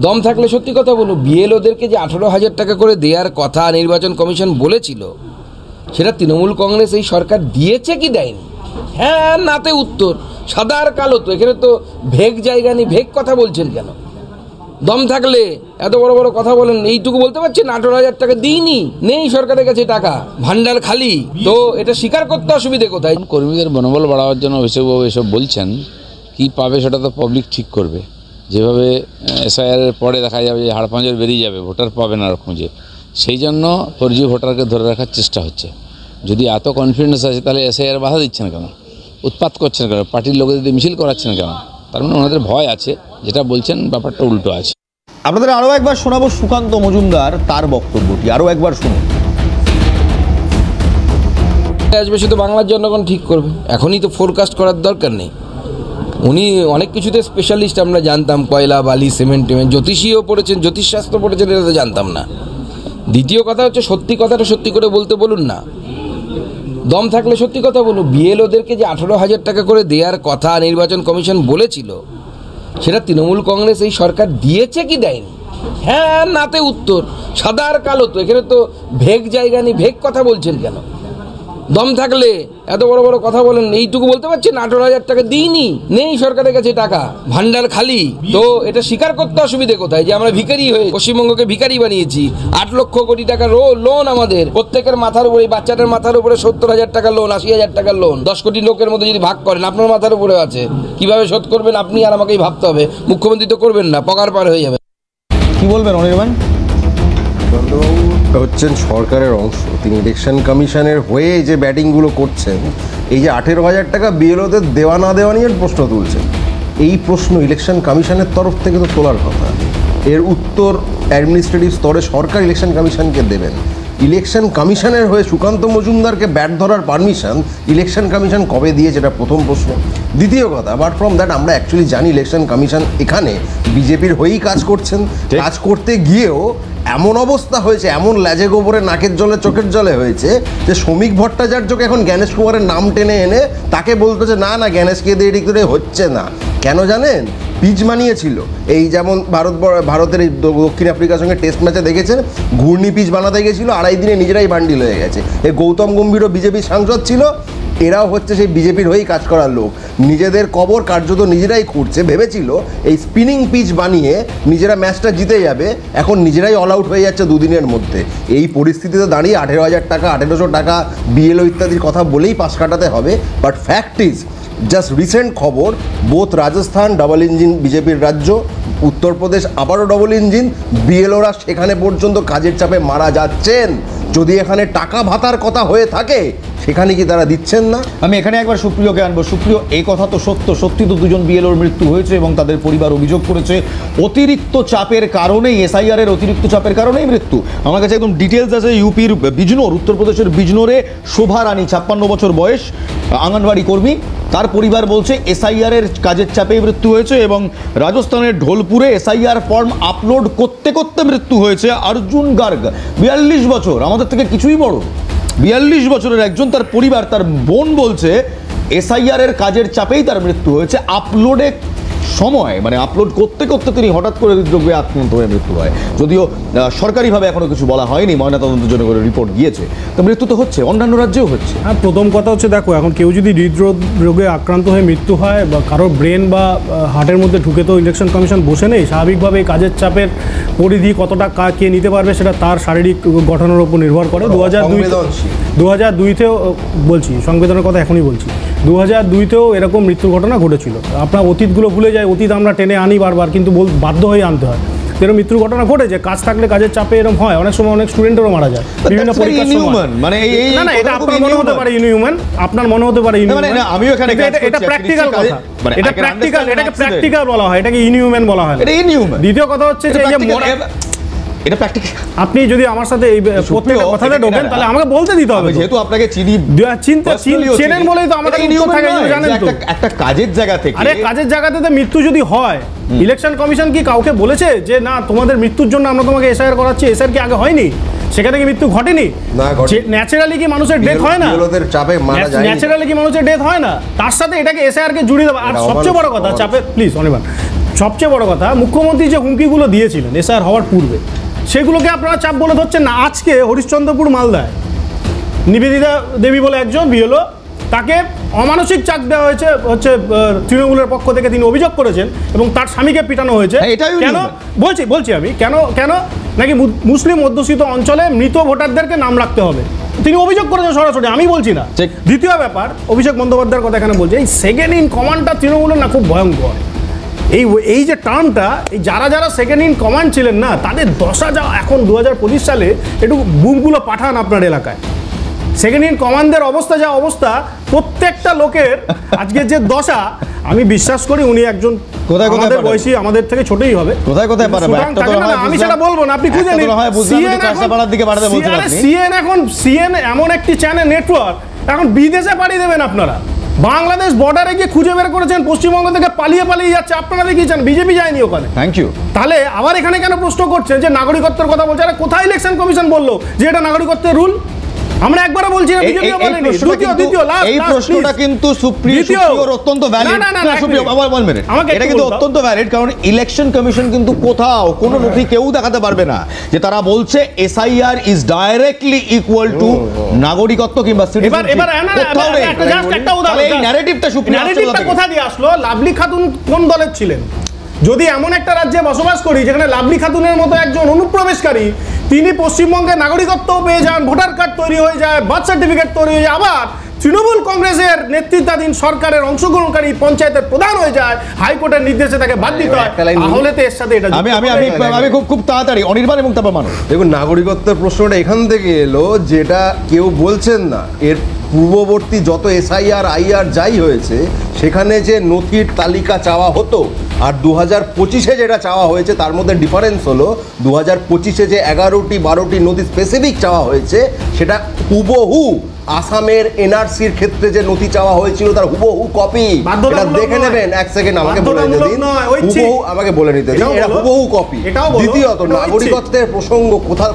দম থাকলে সত্যি কথা বলুন। বিএলওদেরকে যে 18,000 টাকা করে দেওয়ার কথা নির্বাচন কমিশন বলেছিল, সেটা তৃণমূল কংগ্রেস এই সরকার দিয়েছে কি দেয়নি? হ্যাঁ নাতে উত্তর, সাদা আর কালো তো, এখানে তো ভেগ জায়গা নেই। ভেগ কথা বলছেন কেন? দম থাকলে এত বড় বড় কথা বলেন, এইটুকু বলতে পারছেন 18,000 টাকা দিইনি, নেই সরকারের কাছে টাকা, ভান্ডার খালি। তো এটা স্বীকার করতে অসুবিধে কোথায়? কর্মীদের মনোবল বাড়াবার জন্য অভিষেকবাবু এসব বলছেন, কি পাবে সেটা তো পাবলিক ঠিক করবে। যেভাবে এসআইআরের পরে দেখা যাবে যে হাড়পাঁজর বেরিয়ে যাবে, ভোটার পাবে না খুঁজে, সেই জন্য ফর্জি ভোটারকে ধরে রাখার চেষ্টা হচ্ছে। যদি এত কনফিডেন্স আছে তাহলে এসআইআর বাধা দিচ্ছেন কেন, উৎপাত করছেন কেন, পার্টির লোকেদের মিছিল করাচ্ছেন কেন? তার মানে ওনাদের ভয় আছে, যেটা বলছেন ব্যাপারটা উল্টো আছে। আপনাদের আরও একবার শোনাবো সুকান্ত মজুমদার তার বক্তব্যটি, আরও একবার শুনুন। আসবে শুধু বাংলার জনগণ ঠিক করবে, এখনই তো ফোরকাস্ট করার দরকার নেই। উনি অনেক কিছুতে স্পেশালিস্ট, আমরা জানতাম, কয়লা বালি সিমেন্ট টিমেন্ট, জ্যোতিষীও পড়েছেন, জ্যোতিষশাস্ত্র পড়েছেন, এটা তো জানতাম না। দ্বিতীয় কথা হচ্ছে সত্যি কথাটা সত্যি করে বলতে বলুন না, দম থাকলে সত্যি কথা বলুন। বিএলওদেরকে যে 18,000 টাকা করে দেওয়ার কথা নির্বাচন কমিশন বলেছিল, সেটা তৃণমূল কংগ্রেস এই সরকার দিয়েছে কি দেয়নি? হ্যাঁ নাতে উত্তর, সাদা আর কালো তো, এখানে তো ভেগ জায়গা নেই। ভেগ কথা বলছেন কেন? দম থাকলে এত বড় বড় কথা বলেন, এইটুকু বলতে পারছেন 18,000 টাকা দিইনি, নেই সরকারের কাছে টাকা, ভান্ডার খালি। তো এটা স্বীকার করতে অসুবিধে কোথায় যে আমরা ভিখারি হয়ে পশ্চিমবঙ্গকে ভিখারি বানিয়েছি? 8 লক্ষ কোটি টাকা লোন আমাদের প্রত্যেকের মাথার উপরে, বাচ্চাটার মাথার উপরে 70,000 টাকা লোন, 80,000 টাকার লোন, 10 কোটি লোকের মধ্যে যদি ভাগ করেন, আপনার মাথার উপরে আছে, কিভাবে শোধ করবেন আপনি আর আমাকেই ভাবতে হবে। মুখ্যমন্ত্রী তো করবেন না, পগার পার হয়ে যাবে। কি বলবেন অনির্বাণ? চন্দ্রবাবু হচ্ছেন সরকারের অংশ, তিনি ইলেকশন কমিশনের হয়ে যে ব্যাটিংগুলো করছেন, এই যে 18,000 টাকা বিএলওদের দেওয়া না দেওয়া নিয়ে প্রশ্ন তুলছেন, এই প্রশ্ন ইলেকশন কমিশনের তরফ থেকে তো তোলার কথা। এর উত্তর অ্যাডমিনিস্ট্রেটিভ স্তরে সরকার ইলেকশন কমিশনকে দেবেন। ইলেকশন কমিশনের হয়ে সুকান্ত মজুমদারকে ব্যাট ধরার পারমিশন ইলেকশন কমিশন কবে দিয়েছে, এটা প্রথম প্রশ্ন। দ্বিতীয় কথা, অ্যাপার্ট ফ্রম দ্যাট আমরা অ্যাকচুয়ালি জানি ইলেকশন কমিশন এখানে বিজেপির হয়েই কাজ করছেন। কাজ করতে গিয়েও এমন অবস্থা হয়েছে, এমন ল্যাজে গোবরে নাকের জলে চোখের জলে হয়েছে যে শ্রমিক ভট্টাচার্যকে এখন জ্ঞানেশ কুমারের নাম টেনে এনে তাকে বলতেছে না না জ্ঞানেশকে দিয়ে এদিক করে হচ্ছে না। কেন জানেন? পিচ বানিয়েছিল, এই যেমন ভারতের এই দক্ষিণ আফ্রিকার সঙ্গে টেস্ট ম্যাচে দেখেছেন, ঘূর্ণি পিচ বানাতে গেছিলো, 2.5 দিনে নিজেরাই বান্ডিল হয়ে গেছে। এই গৌতম গম্ভীরও বিজেপির সাংসদ ছিল, এরাও হচ্ছে সেই বিজেপির হয়েই কাজ করার লোক। নিজেদের কবর কার্যত নিজেরাই খুঁড়ছে, ভেবেছিল এই স্পিনিং পিচ বানিয়ে নিজেরা ম্যাচটা জিতে যাবে, এখন নিজেরাই অল আউট হয়ে যাচ্ছে দুদিনের মধ্যে। এই পরিস্থিতিতে দাঁড়িয়ে 18,000 টাকা 1800 টাকা বিএলও ইত্যাদির কথা বলেই পাশ কাটাতে হবে। But fact is, just recent খবর, বোথ রাজস্থান ডাবল ইঞ্জিন বিজেপির রাজ্য, উত্তরপ্রদেশ আবারও ডবল ইঞ্জিন, বিএলওরা সেখানে পর্যন্ত কাজের চাপে মারা যাচ্ছেন। যদি এখানে টাকা ভাতার কথা হয়ে থাকে, সেখানে কি তারা দিচ্ছেন না? আমি এখানে একবার সুপ্রিয়কে আনবো। সুপ্রিয়, এই কথা তো সত্যি তো 2জন বিএলওর মৃত্যু হয়েছে এবং তাদের পরিবার অভিযোগ করেছে অতিরিক্ত চাপের কারণেই, এসআইআর এর অতিরিক্ত চাপের কারণেই মৃত্যু। আমার কাছে একদম ডিটেলস আছে। ইউপির বিজনোর, উত্তরপ্রদেশের বিজনোরে শোভা রানী, 56 বছর বয়স, আঙ্গনবাড়ি কর্মী, তার পরিবার বলছে এসআইআর এর কাজের চাপেই মৃত্যু হয়েছে। এবং রাজস্থানের ঢোলপুরে এসআইআর ফর্ম আপলোড করতে করতে মৃত্যু হয়েছে অর্জুন গার্গ, 42 বছর, আমাদের থেকে কিছুই বড়, 42 বছরের একজন। তার পরিবার, তার বোন বলছে এসআইআর এর কাজের চাপেই তার মৃত্যু হয়েছে। আপলোডে সময়, মানে আপলোড করতে করতে তিনি হঠাৎ করে হৃদরোগে আক্রান্ত হয়ে মৃত্যু হয়। যদিও সরকারিভাবে এখনো কিছু বলা হয়নি, ময়নাতদন্তের জন্য করে রিপোর্ট গিয়েছে, তো মৃত্যু তো হচ্ছে, অন্যান্য রাজ্যেও হচ্ছে। হ্যাঁ, প্রথম কথা হচ্ছে, দেখো এখন কেউ যদি হৃদরোগে আক্রান্ত হয়ে মৃত্যু হয় বা কারোর ব্রেন বা হার্টের মধ্যে ঢুকে, তো ইলেকশন কমিশন বসে নেই। স্বাভাবিকভাবে এই কাজের চাপের পরিধি কতটা কে নিতে পারবে সেটা তার শারীরিক গঠনের উপর নির্ভর করে। 2002তেও বলছি, সংবিধানের কথা এখনই বলছি, 2002তেও এরকম মৃত্যুর ঘটনা ঘটেছিল। আপনার অতীতগুলো ভুলে যায়, অতীত আমরা টেনে আনি বারবার, কিন্তু বাধ্য হয়ে আনতে হয়। এরকম মৃত্যুর ঘটনা ঘটেছে, কাজ থাকলে কাজের চাপে এরকম হয়, অনেক সময় অনেক স্টুডেন্টেরও মারা যায় বিভিন্ন পরীক্ষার সময়। মানে না না, এটা আপনার মনে হতে পারে ইনহিউম্যান, আপনার মনে হতে পারে ইনহিউম্যান, আমিও এখানে এটা প্র্যাকটিক্যাল কথা, এটা প্র্যাকটিক্যাল, এটাকে প্র্যাকটিক্যাল বলা হয়, এটাকে ইনহিউম্যান বলা হয়। এটা ইনহিউম্যান। দ্বিতীয় কথা হচ্ছে যে এটা প্র্যাকটিক্যাল। আপনি যদি আমার সাথে এই প্রত্যেকটা কথাটা ঢোকেন, তাহলে আমাকে বলতে দিতে হবে, যেহেতু আপনাকে চিনেন বলেই তো আমাকে জানেন তো। একটা কাজের জায়গা থেকে, আরে কাজের জায়গাতে মৃত্যু যদি হয়, ইলেকশন কমিশন কি কাউকে বলেছে যে না তোমাদের মৃত্যুর জন্য আমরা তোমাকে এসআইআর করাচ্ছি? এসআইআর কি আগে হয়নি? সেখানে কি মৃত্যু ঘটেনি? না, ঘটেনি। ন্যাচারালি কি মানুষের ডেথ হয় না? বিএলওদের চাপে মারা যায় ন্যাচারালি কি মানুষের ডেথ হয় না? তার সাথে এটাকে এসআইআর কে জুড়ে দেওয়া। আর এটা সবচেয়ে বড় কথা, চাপে প্লিজ অনির্বাণ, সবচেয়ে বড় কথা, মুখ্যমন্ত্রী যে হুমকিগুলো দিয়েছিলেন এসআইআর হওয়ার পূর্বে, সেগুলোকে আপনারা চাপ বলে ধরছেন না। আজকে হরিশ্চন্দ্রপুর মালদায় নিবেদিতা দেবী বলে একজন বিএলও, তাকে অমানসিক চাপ দেওয়া হয়েছে হচ্ছে তৃণমূলের পক্ষ থেকে, তিনি অভিযোগ করেছেন, এবং তার স্বামীকে পিটানো হয়েছে। কেন বলছি আমি, কেন নাকি মুসলিম অধ্যুষিত অঞ্চলে মৃত ভোটারদেরকে নাম রাখতে হবে, তিনি অভিযোগ করেছেন সরাসরি, আমি বলছি না। দ্বিতীয় ব্যাপার, অভিষেক বন্দ্যোপাধ্যায়ের কথা এখানে বলছে, এই সেকেন্ড ইন কমান্ডটা তৃণমূলের না খুব ভয়ঙ্কর। এই যে টার্মটা, এই যারা সেকেন্ড ইন কমান্ড ছিলেন না, তাদের দশা যা এখন 2025 সালে, একটু বুমগুলো পাঠান আপনার এলাকায়। সেকেন্ড ইন কমান্ডের অবস্থা যা অবস্থা, প্রত্যেকটা লোকের আজকে যে দশা, আমি বিশ্বাস করি উনি একজন আমাদের বয়সী, আমাদের থেকে ছোটই হবে। কোথায় আমি সেটা বলবো না, আপনি খুঁজে নিন। সিএন এমন একটি চ্যানেল নেটওয়ার্ক, এখন বিদেশে পাঠিয়ে দেবেন আপনারা। বাংলাদেশ বর্ডারে গিয়ে খুঁজে বের করেছেন, পশ্চিমবঙ্গ থেকে পালিয়ে যাচ্ছে, আপনারা দেখিয়েছেন, বিজেপি যায়নি ওখানে। Thank you. তাহলে আবার এখানে কেন প্রশ্ন করছেন যে নাগরিকত্বের কথা বলছে? আরে কোথায় ইলেকশন কমিশন বললো যে এটা নাগরিকত্বের রুল? আমরা একবারও বলছি না, বিজেপিও বলেনি। এই প্রশ্নটা কিন্তু সুপ্রিয়র অত্যন্ত ভ্যালিড। এটা কিন্তু অত্যন্ত ভ্যালিড, কারণ ইলেকশন কমিশন কিন্তু কোথাও কোনো নথি কেউ দেখাতে পারবে না যে তারা বলছে SIR is directly equal to নাগরিকত্ব কিংবা সিটিজেনশিপ। এবার একটা উদাহরণ, এই ন্যারেটিভটা সুপ্রিয়র কোথা দিয়ে আসলো? লাভলি খাতুন কোন দলের ছিলেন? যদি এমন একটা রাজ্যে বসবাস করি যেখানে লাভলি খাতুনের মতো একজন অনুপ্রবেশকারী, তিনি পশ্চিমবঙ্গের নাগরিকত্ব পেয়ে যান, ভোটার কার্ড তৈরি হয়ে যায়, বার্থ সার্টিফিকেট তৈরি হয়ে যায়, আবার তৃণমূল কংগ্রেসের নেতৃত্বাধীন সরকারের অংশগ্রহণকারী পঞ্চায়েতের প্রধান হয়ে যায়, হাইকোর্টের নির্দেশে তাকে বাদ দিতে হয়, তাহলে তো এর সাথে এটা আমি খুব তাড়াতাড়ি অনির্বাণ এবং তারপর মানুষ। দেখুন, নাগরিকত্বের প্রশ্নটা এখান থেকে এলো, যেটা কেউ বলছেন না। এর পূর্ববর্তী যত এসআইআর আইআর যাই হয়েছে, সেখানে যে নথির তালিকা চাওয়া হতো আর 2025-এ যেটা চাওয়া হয়েছে, তার মধ্যে ডিফারেন্স হলো 2025-এ যে 11টি নথি স্পেসিফিক চাওয়া হয়েছে, সেটা হুবহু আসামের এনআরসির ক্ষেত্রে যে নথি চাওয়া হয়েছিল তার হুবহু কপি। এটা দেখে নেবেন, এক সেকেন্ড আমাকে বলে নিতে দিন, হুবহু আমাকে বলে নিতে দিন, এটা হুবহু কপি। দ্বিতীয়ত, নাগরিকত্বের প্রসঙ্গ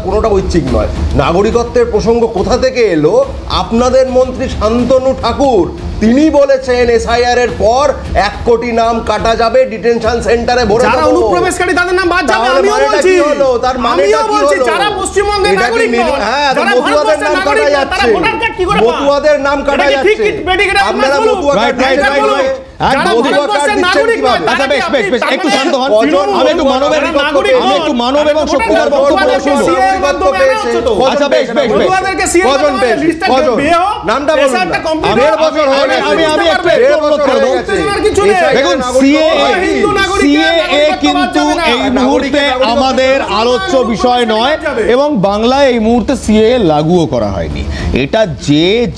কোনোটা ঐচ্ছিক নয়। নাগরিকত্বের প্রসঙ্গ কোথা থেকে এলো? আপনাদের মন্ত্রী শান্তনু ঠাকুর তিনি বলেছেন এসআইআর এর পর 1 কোটি নাম কাটা যাবে, ডিটেনশন সেন্টারে ভরে যারা অনুপ্রবেশকারী তাদের নাম বাদ যাবে। আমিও বলছি, তার মানেটা কি হলো? যারা পশ্চিমবঙ্গের নাগরিক নয়, হ্যাঁ, যারা মতুয়াদের নাম কাটা যাচ্ছে, ভোটার কার্ড কি করে পায়? মতুয়াদের নাম কাটা যাচ্ছে। আপনারা মতুয়া কার্ড একটু শান্ত হন, আমি একটু মানব এবং সভ্যতার বক্তব্য শুনবো। আচ্ছা, বেশ নামটা বলুন। আমি একটু অনুরোধ করব। দেখুন, সিএএ কিন্তু এই মুহূর্তে আমাদের আলোচ্য বিষয় নয়, এবং বাংলায় এই মুহূর্তে সিএএ লাগুও করা হয়নি। এটা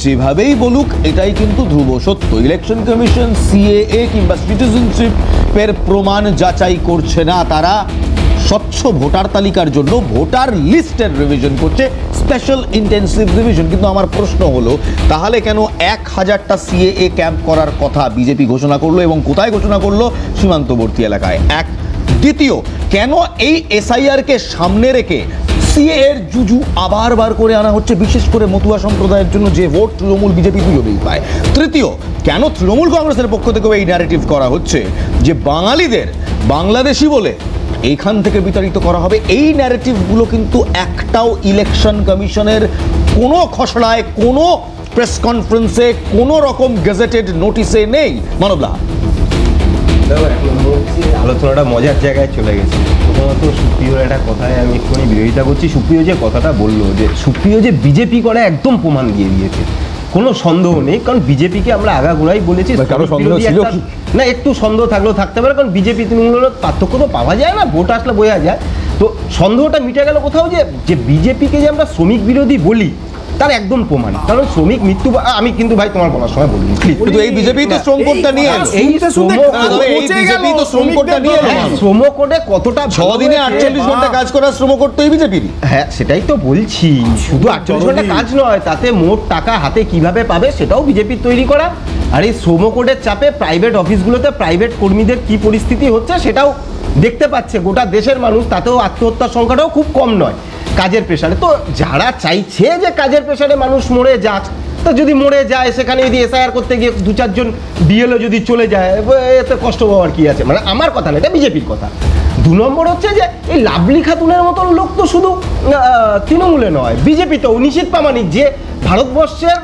যেভাবেই বলুক, এটাই কিন্তু ধ্রুব সত্য। ইলেকশন কমিশন সিএএ কিংবা সিটিজেনশিপের প্রমাণ যাচাই করছে না, তারা স্বচ্ছ ভোটার তালিকার জন্য ভোটার লিস্টের রিভিশন করছে, স্পেশাল ইন্টেন্সিভ রিভিশন। কিন্তু আমার প্রশ্ন হলো, তাহলে কেন 1000টা সিএএ ক্যাম্প করার কথা বিজেপি ঘোষণা করলো, এবং কোথায় ঘোষণা করলো? সীমান্তবর্তী এলাকায়। দ্বিতীয়, কেন এই এসআইআরকে সামনে রেখে সিএএর জুজু আবার বার করে আনা হচ্ছে, বিশেষ করে মতুয়া সম্প্রদায়ের জন্য যে ভোট তৃণমূল বিজেপি দুজনেই পায়? তৃতীয়, কেন তৃণমূল কংগ্রেসের পক্ষ থেকেও এই ন্যারেটিভ করা হচ্ছে যে বাঙালিদের বাংলাদেশি বলে এইখান থেকে বিতাড়িত করা হবে? এই ন্যারেটিভগুলো কিন্তু একটাও ইলেকশন কমিশনের কোনো খসড়ায়, কোনো প্রেস কনফারেন্সে, কোনো রকম গেজেটেড নোটিশে নেই। মানবলা, আলোচনাটা মজার জায়গায় চলে গেছে। প্রথমত সুপ্রিয়র একটা কথায় আমি এক্ষুনি বিরোধিতা করছি। সুপ্রিয় যে কথাটা বললো, যে সুপ্রিয় যে বিজেপি করে একদম প্রমাণ দিয়ে দিয়েছে, কোনো সন্দেহ নেই। কারণ বিজেপিকে আমরা আগাগোড়াই বলেছি, না একটু সন্দেহ থাকলেও থাকতে পারে, কারণ বিজেপি তৃণমূলের পার্থক্য তো পাওয়া যায় না, ভোট আসলে বোঝা যায়। তো সন্দেহটা মিটে গেল কোথাও, যে বিজেপিকে যে আমরা শ্রমিক বিরোধী বলি তার একদম প্রমাণ। কারণ শ্রমিক মৃত্যু, আমি কিন্তু ভাই তোমার বলার সময় বলিনি, কিন্তু এই বিজেপি তো শ্রম কোডটা নিয়ে শ্রম কোডে কতটা 6 দিনে 48 ঘন্টা কাজ করার শ্রম কোড তো এই বিজেপির। হ্যাঁ, সেটাই তো বলছি, শুধু 48 ঘন্টা কাজ নয়, তাতে মোট টাকা হাতে কিভাবে পাবে সেটাও বিজেপির তৈরি করা। আর এই শ্রম কোডের চাপে প্রাইভেট অফিসগুলোতে প্রাইভেট কর্মীদের কি পরিস্থিতি হচ্ছে সেটাও দেখতে পাচ্ছে গোটা দেশের মানুষ, তাতেও আত্মহত্যার সংখ্যাটাও খুব কম নয়। কাজের প্রেশারে। তো যারা চাইছে যে কাজের প্রেশারে মানুষ মরে যাক, তো যদি মরে যায় সেখানে যদি এসআইআর করতে গিয়ে 2-4 জন বিএলও যদি চলে যায়, এতে কষ্ট পাওয়ার কি আছে? মানে আমার কথা না, এটা বিজেপির কথা। 2 নম্বর হচ্ছে যে এই লাভলি খাতুনের মতন লোক তো শুধু তৃণমূলে নয়, বিজেপিতেও নিশীথ প্রামাণিক, যে ভারতবর্ষের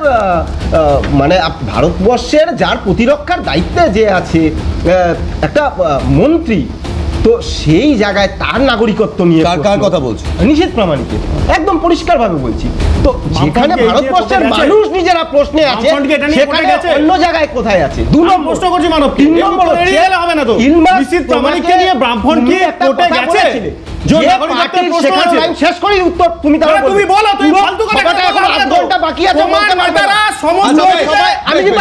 মানে ভারতবর্ষের যার প্রতিরক্ষার দায়িত্বে যে আছে একটা মন্ত্রী, তো সেই জায়গায় তার নাগরিকত্ব নিয়ে কার কথা বলছো? নিশীথ প্রামাণিকের একদম পরিষ্কারভাবে বলছি। তো যেখানে ভারতবর্ষের মানুষ নিজেরা প্রশ্নে আছে, সেখানে অন্য জায়গায় কোথায় আছে? 2 নম্বর প্রশ্ন করছি মানব, 3 নম্বর এড়িয়ে গেলে হবে না তো। নিশীথ প্রামাণিককে নিয়ে ব্রাহ্মণ কি কোর্টে গেছে? শেষ করি উত্তর তুমি তাহলে তুমি বলো, তুমি ফালতু কথা এখন 8 ঘন্টা বাকি আছে, বলতে পারবে না। আমি কিন্তু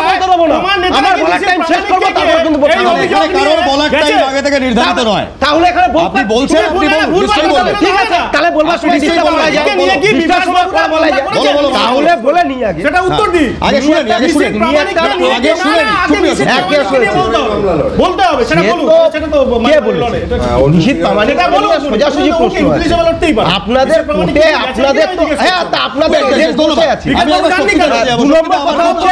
বলতে দেবো না, আমার বলার টাইম শেষ করবো, তারপর কিন্তু বলতে হবে। কারোর বলার টাইম আগে থেকে নির্ধারিত নয়। তাহলে এখানে আপনি বলছেন, আপনি বলুন, ঠিক আছে, তাহলে বলবার সময় নিশ্চয়ই বলা যায়, বলা যায়, তাহলে বলে নিয়ে আগে সেটা উত্তর দি। আগে শুনেন, আগে শুনেন, আগে শুনেন, বলতে হবে, সেটা বলুন, সেটা তো কে বলেছে? নিশীথ প্রামাণিক সোজাসুজি প্রশ্ন আছে আপনাদের কোর্টে, আপনাদের তো হ্যাঁ, তা আপনাদের এজেন্ট বসে আছে। আমি আবার সত্যিটা বলতে যাব। 2 নম্বর কথা হচ্ছে,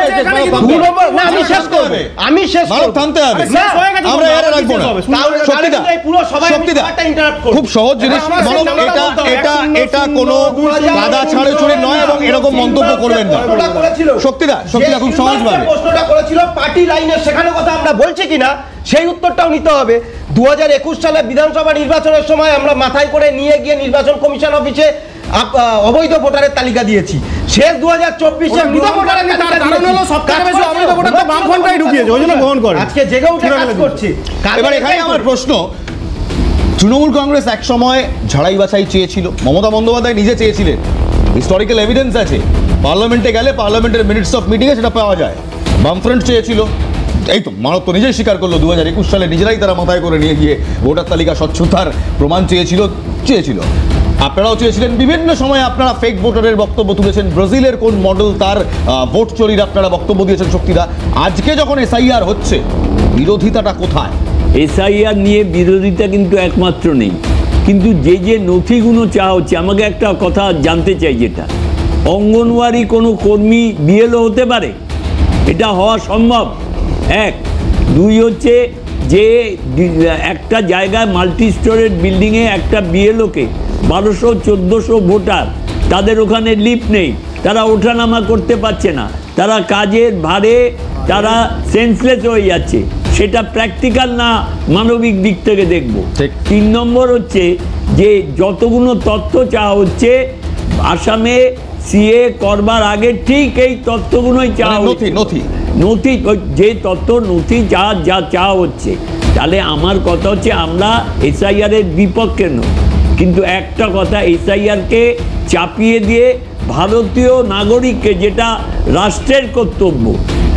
2 নম্বর না, আমি শেষ করব, আমি শেষ করব, থামতে হবে, শেষ হয়ে গেছে, আমরা এর রাখবো না। তাহলে সত্যিটা পুরো সবাই সত্যিটা একটা ইন্টারাপ্ট করব। খুব সহজ জিনিস, এটা কোনো কাদা ছাড়াছুড়ি নয় এবং এরকম মন্তব্য করবেন না। সত্যিটা খুব সহজভাবে প্রশ্নটা করেছিল পার্টি লাইনের, সেখানে কথা আমরা বলছি কিনা সেই উত্তরটাও নিতে হবে। 2021 সালে বিধানসভা নির্বাচনের সময় আমরা মাথায় করে নিয়ে গিয়ে নির্বাচন কমিশন অফিসে অবৈধ ভোটারের তালিকা দিয়েছি। শেষ 2024-এ মৃত ভোটারের তালিকা দিয়েছি। সবথেকে বেশি অবৈধ ভোটার তো বামফ্রন্টই ঢুকিয়েছে, ওই জন্য গ্রহণ করে আজকে জেগে উঠে কাজ করছে। এবার এখানে আমার প্রশ্ন, তৃণমূল কংগ্রেস এক সময় ঝাড়াই বাছাই চেয়েছিল, মমতা বন্দ্যোপাধ্যায় নিজে চেয়েছিলেন, হিস্টোরিক্যাল এভিডেন্স আছে, পার্লামেন্টে গেলে পার্লামেন্টের মিনিটস অফ মিটিংয়ে সেটা পাওয়া যায়। বামফ্রন্ট চেয়েছিল, এই তো মানব তো নিজেই স্বীকার করলো 2021 সালে নিজেরাই তারা মাথায় করে নিয়ে গিয়ে ভোটার তালিকা স্বচ্ছতার প্রমাণ চেয়েছিল। আপনারাও চেয়েছিলেন, বিভিন্ন সময় আপনারা ফেক ভোটারের বক্তব্য তুলেছেন, ব্রাজিলের কোন মডেল তার ভোট চুরির আপনারা বক্তব্য দিয়েছেন শক্তিদা। আজকে যখন এসআইআর হচ্ছে, বিরোধিতাটা কোথায়? এসআইআর নিয়ে বিরোধিতা কিন্তু একমাত্র নেই, কিন্তু যে নথিগুলো চাওয়া হচ্ছে, আমাকে একটা কথা জানতে চাই, যেটা অঙ্গনওয়াড়ি কোনো কর্মী বিএলও হতে পারে? এটা হওয়া সম্ভব? 1, 2 হচ্ছে যে একটা জায়গায় মাল্টি স্টোরেড বিল্ডিংয়ে একটা বিএলওকে 1200-1400 ভোটার, তাদের ওখানে লিফট নেই, তারা ওঠানামা করতে পারছে না, তারা কাজের ভারে তারা সেন্সলেস হয়ে যাচ্ছে, সেটা প্র্যাকটিক্যাল না মানবিক দিক থেকে দেখব। 3 নম্বর হচ্ছে যে যতগুলো তথ্য চাওয়া হচ্ছে আসামে সিএ করবার আগে, ঠিক এই তথ্যগুলোই চাওয়া হচ্ছে, নথি যে তথ্য নথি যা চাওয়া হচ্ছে। তাহলে আমার কথা হচ্ছে আমরা এসআইআর এর বিপক্ষে নই, কিন্তু একটা কথা, এসআইআরকে চাপিয়ে দিয়ে ভারতীয় নাগরিককে, যেটা রাষ্ট্রের কর্তব্য,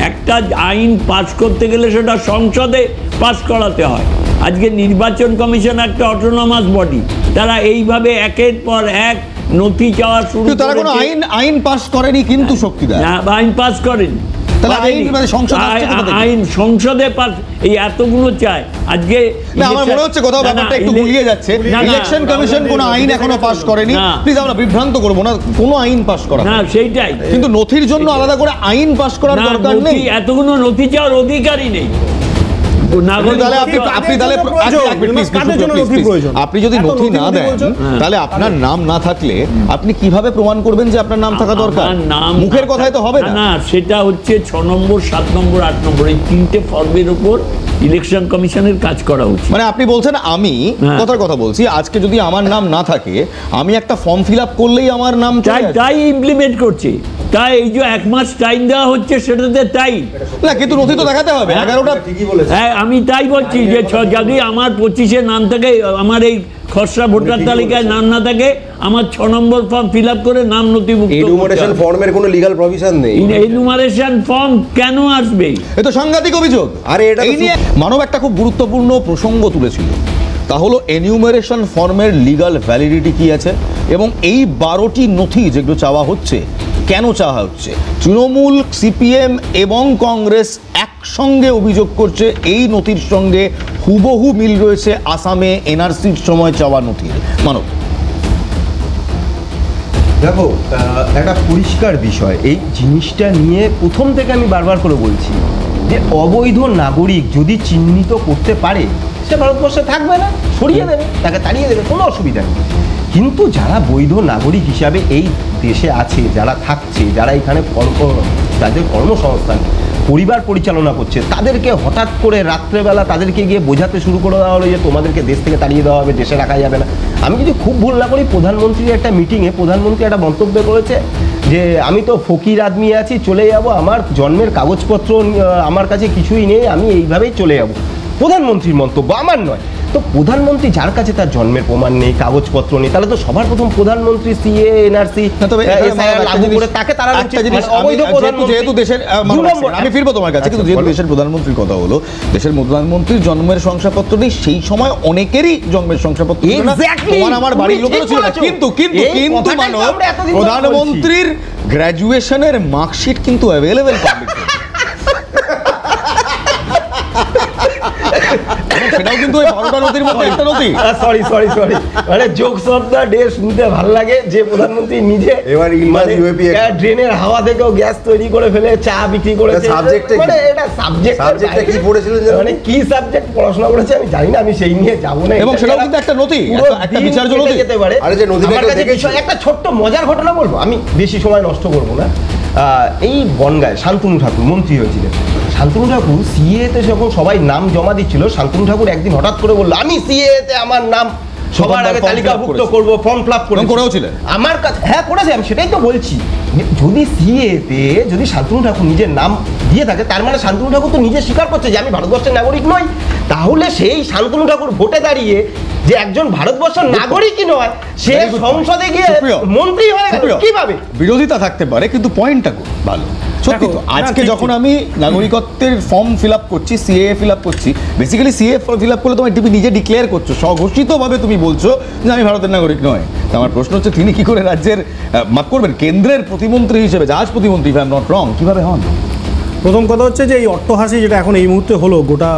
একটা আইন পাস করতে গেলে সেটা সংসদে পাস করাতে হয়। আজকে নির্বাচন কমিশন একটা অটোনমাস বডি, তারা এইভাবে একের পর এক নথি চাওয়া শুরু করেছে। তারা কোনো আইন পাস করেনি, কিন্তু শক্তিদা আইন পাস করেনি। আইন সংসদে পাস, এই এতগুলো চায়। আজকে আমার মনে হচ্ছে কোথাও ব্যাপারটা একটু গুলিয়ে যাচ্ছে। ইলেকশন কমিশন কোনো আইন এখনো পাস করেনি, প্লিজ আমরা বিভ্রান্ত করবো না, কোনো আইন পাস করা না, সেইটাই। কিন্তু নথির জন্য আলাদা করে আইন পাস করার দরকার নেই, এতগুলো নথি চাওয়ার অধিকারই নেই। আপনি যদি নথি না দেন, তাহলে আপনার নাম না থাকলে আপনি কিভাবে প্রমাণ করবেন যে আপনার নাম থাকা দরকার? মুখের কথায় তো হবে না। সেটা হচ্ছে 6 নম্বর, 7 নম্বর, 8 নম্বর, এই 3টে ফর্মের উপর ইলেকশন কমিশনের কাজ করা উচিত। মানে আপনি বলছেন, আমি কথার কথা বলছি, আজকে যদি আমার নাম না থাকে, আমি একটা ফর্ম ফিল আপ করলেই আমার নাম তাই ইমপ্লিমেন্ট করছে, তাই এই যে 1 মাস টাইম দেওয়া হচ্ছে সেটাতে তাই না, কিন্তু নথি তো দেখাতে হবে। 11টা হ্যাঁ, আমি তাই বলছি যে যদি আমার 25-এ নাম থাকে, আমার এই খসড়া ভোটার তালিকায় নাম না থাকে, আমার 6 নম্বর ফর্ম ফিল আপ করে নাম নথিভুক্ত। এনুমারেশন ফর্মের কোনো লিগ্যাল প্রভিশন নেই। এনুমারেশন ফর্ম কেন আসবে? এ তো সাংঘাতিক অভিযোগ। আরে এটা নিয়ে মানব একটা খুব গুরুত্বপূর্ণ প্রসঙ্গ তুলেছিল, তা হলো এনিউমারেশন ফর্মের লিগ্যাল ভ্যালিডিটি কি আছে, এবং এই 12টি নথি যেগুলো চাওয়া হচ্ছে, কেন চাওয়া হচ্ছে? তৃণমূল, সিপিএম এবং কংগ্রেস একসঙ্গে অভিযোগ করছে এই নথির সঙ্গে হুবহু মিল রয়েছে আসামে এনআরসির সময় চাওয়া নথির। মানব দেখো একটা পরিষ্কার বিষয়, এই জিনিসটা নিয়ে প্রথম থেকে আমি বারবার করে বলছি যে অবৈধ নাগরিক যদি চিহ্নিত করতে পারে সে ভারতবর্ষে থাকবে না, সরিয়ে দেবে, তাকে তাড়িয়ে দেবে, কোনো অসুবিধা নেই। কিন্তু যারা বৈধ নাগরিক হিসাবে এই দেশে আছে, যারা থাকছে, যারা এখানে তাদের কর্মসংস্থান পরিবার পরিচালনা করছে, তাদেরকে হঠাৎ করে রাত্রেবেলা তাদেরকে গিয়ে বোঝাতে শুরু করে দেওয়া হলো যে তোমাদেরকে দেশ থেকে তাড়িয়ে দেওয়া হবে, দেশে রাখা যাবে না। আমি যদি খুব ভুল না করি, প্রধানমন্ত্রীর একটা মিটিংয়ে প্রধানমন্ত্রী একটা মন্তব্য করেছে যে আমি তো ফকির আদমি আছি, চলে যাব, আমার জন্মের কাগজপত্র আমার কাছে কিছুই নেই, আমি এইভাবেই চলে যাব। প্রধানমন্ত্রীর মন্তব্য, আমার নয়। তো প্রধানমন্ত্রী যার কাছে তার জন্মের প্রমাণ নেই, কাগজপত্র নেই, তাহলে তো সবার প্রথম প্রধানমন্ত্রী সিএ এনআরসি লাগু করে তাকে তারা যেহেতু দেশের আমি ফিরবো তোমার কাছে, কিন্তু যেহেতু দেশের প্রধানমন্ত্রীর কথা হলো, দেশের প্রধানমন্ত্রীর জন্মের শংসাপত্র নেই, সেই সময় অনেকেরই জন্মের শংসাপত্র আমার বাড়ির লোকেরও ছিল না, কিন্তু কিন্তু কিন্তু মানব প্রধানমন্ত্রীর গ্র্যাজুয়েশনের মার্কশিট কিন্তু অ্যাভেলেবেল পাবলিক, সেটাও কিন্তু ওই 12টা নথির মধ্যে একটা নথি। সরি মানে জোকস অফ দ্য ডে শুনতে ভালো লাগে যে প্রধানমন্ত্রী নিজে এবার ড্রেনের হাওয়া থেকেও গ্যাস তৈরি করে ফেলে চা বিক্রি করেছে। মানে এটা সাবজেক্টটা কি পড়েছিলেন, মানে কি সাবজেক্ট পড়াশোনা করেছে আমি জানি না, আমি সেই নিয়ে যাবো না। এবং সেটাও কিন্তু একটা নথি, একটা বিচার্য নথি যেতে পারে। আরে যে নথিটা দেখেছি, একটা ছোট্ট মজার ঘটনা বলবো, আমি বেশি সময় নষ্ট করবো না। এই বনগাঁয় শান্তনু ঠাকুর মন্ত্রী হয়েছিলেন। শান্তনু ঠাকুর সিএতে যখন সবাই নাম জমা দিচ্ছিল, শান্তনু ঠাকুর একদিন হঠাৎ করে বললো আমি সিএতে আমার নাম সবার আগে তালিকাভুক্ত করবো, ফর্ম ফিল আপ করেছিলেন আমার কাছে। হ্যাঁ করেছে, আমি সেটাই তো বলছি। যদি সিএতে যদি শান্তনু ঠাকুর নিজের নাম দিয়ে থাকে, তার মানে শান্তনু ঠাকুর তো নিজে স্বীকার করছে যে আমি ভারতবর্ষের নাগরিক নই। তাহলে সেই শান্তনু ঠাকুর ভোটে দাঁড়িয়ে যে একজন ভারতবর্ষের নাগরিকই নয়, সে সংসদে গিয়ে মন্ত্রী হয়ে গেল কিভাবে? বিরোধিতা থাকতে পারে, কিন্তু পয়েন্টটা ভালো। সত্যি তো, আজকে যখন আমি নাগরিকত্বের ফর্ম ফিল আপ করছি, সিএ ফিল আপ করছি, বেসিক্যালি সিএ ফিল আপ করলে তোমার তুমি নিজে ডিক্লেয়ার করছো, স্বঘোষিতভাবে তুমি বলছো যে আমি ভারতের নাগরিক নয়। আমার প্রশ্ন হচ্ছে তিনি কি করে রাজ্যের মাফ করবেন কেন্দ্রের প্রতিমন্ত্রী হিসেবে, জাহাজ প্রতিমন্ত্রী, if I am not wrong, কিভাবে হন? প্রথম কথা হচ্ছে যে এই অট্টহাসি যেটা এখন এই মুহূর্তে হলো গোটা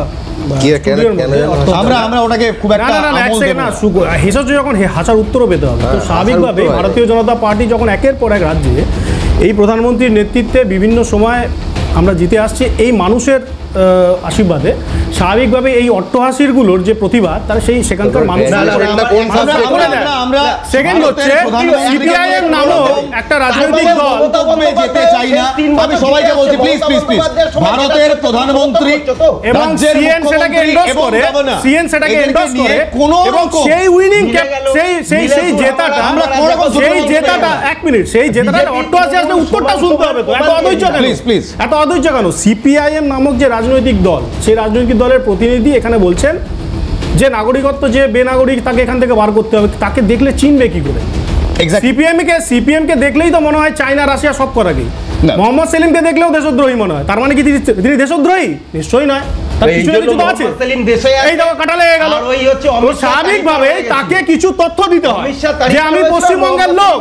আমরা ওটাকে খুব একটা হেসার্য যখন হাসার উত্তরও পেতে হবে, তো স্বাভাবিকভাবে ভারতীয় জনতা পার্টি যখন একের পর এক রাজ্যে এই প্রধানমন্ত্রীর নেতৃত্বে বিভিন্ন সময় আমরা জিতে আসছি, এই মানুষের আশীর্বাদে স্বাভাবিকভাবে এই অট্টহাসিরগুলোর যে প্রতিবাদ, তার সেই সেখানকার মানুষ সেকেন্ড হচ্ছে সিপিআইএম নামক একটা রাজনৈতিক দল। যেতে চাই না, আমি সবাইকে বলছি প্লিজ প্লিজ প্লিজ, ভারতের প্রধানমন্ত্রী এবং সিএন সেটাকে এন্ডোর্স করে, সিএন সেটাকে এন্ডোর্স করে, এবং সেই উইনিং সেই জেতাটা, সেই জেতাটা এক মিনিট, সেই জেতাটা অট্টহাসি আসলে উত্তরটা শুনতে হবে তো, এত অধৈর্য কেন? প্লিজ প্লিজ, এত অধৈর্য কেন? সিপিআইএম নামক যে রাজনৈতিক দল, সেই রাজনৈতিক দলের প্রতিনিধি এখানে বলছেন যে নাগরিকত্ব যে বেনাগরিক তাকে এখান থেকে বার করতে হবে, তাকে দেখলে চিনবে কি করে? সিপিএম কে দেখলেই তো মনে হয় চায়না রাশিয়া সব করাকেই। মোহাম্মদ সেলিমকে দেখলেও দেশদ্রোহী মনে হয়, তার মানে কি তিনি দেশদ্রোহী? নিশ্চয়ই নয়, তার কিছু না কিছু তো আছে। এই দেখো কাটা লেগে গেল। স্বাভাবিকভাবে তাকে কিছু তথ্য দিতে হয় যে আমি পশ্চিমবঙ্গের লোক,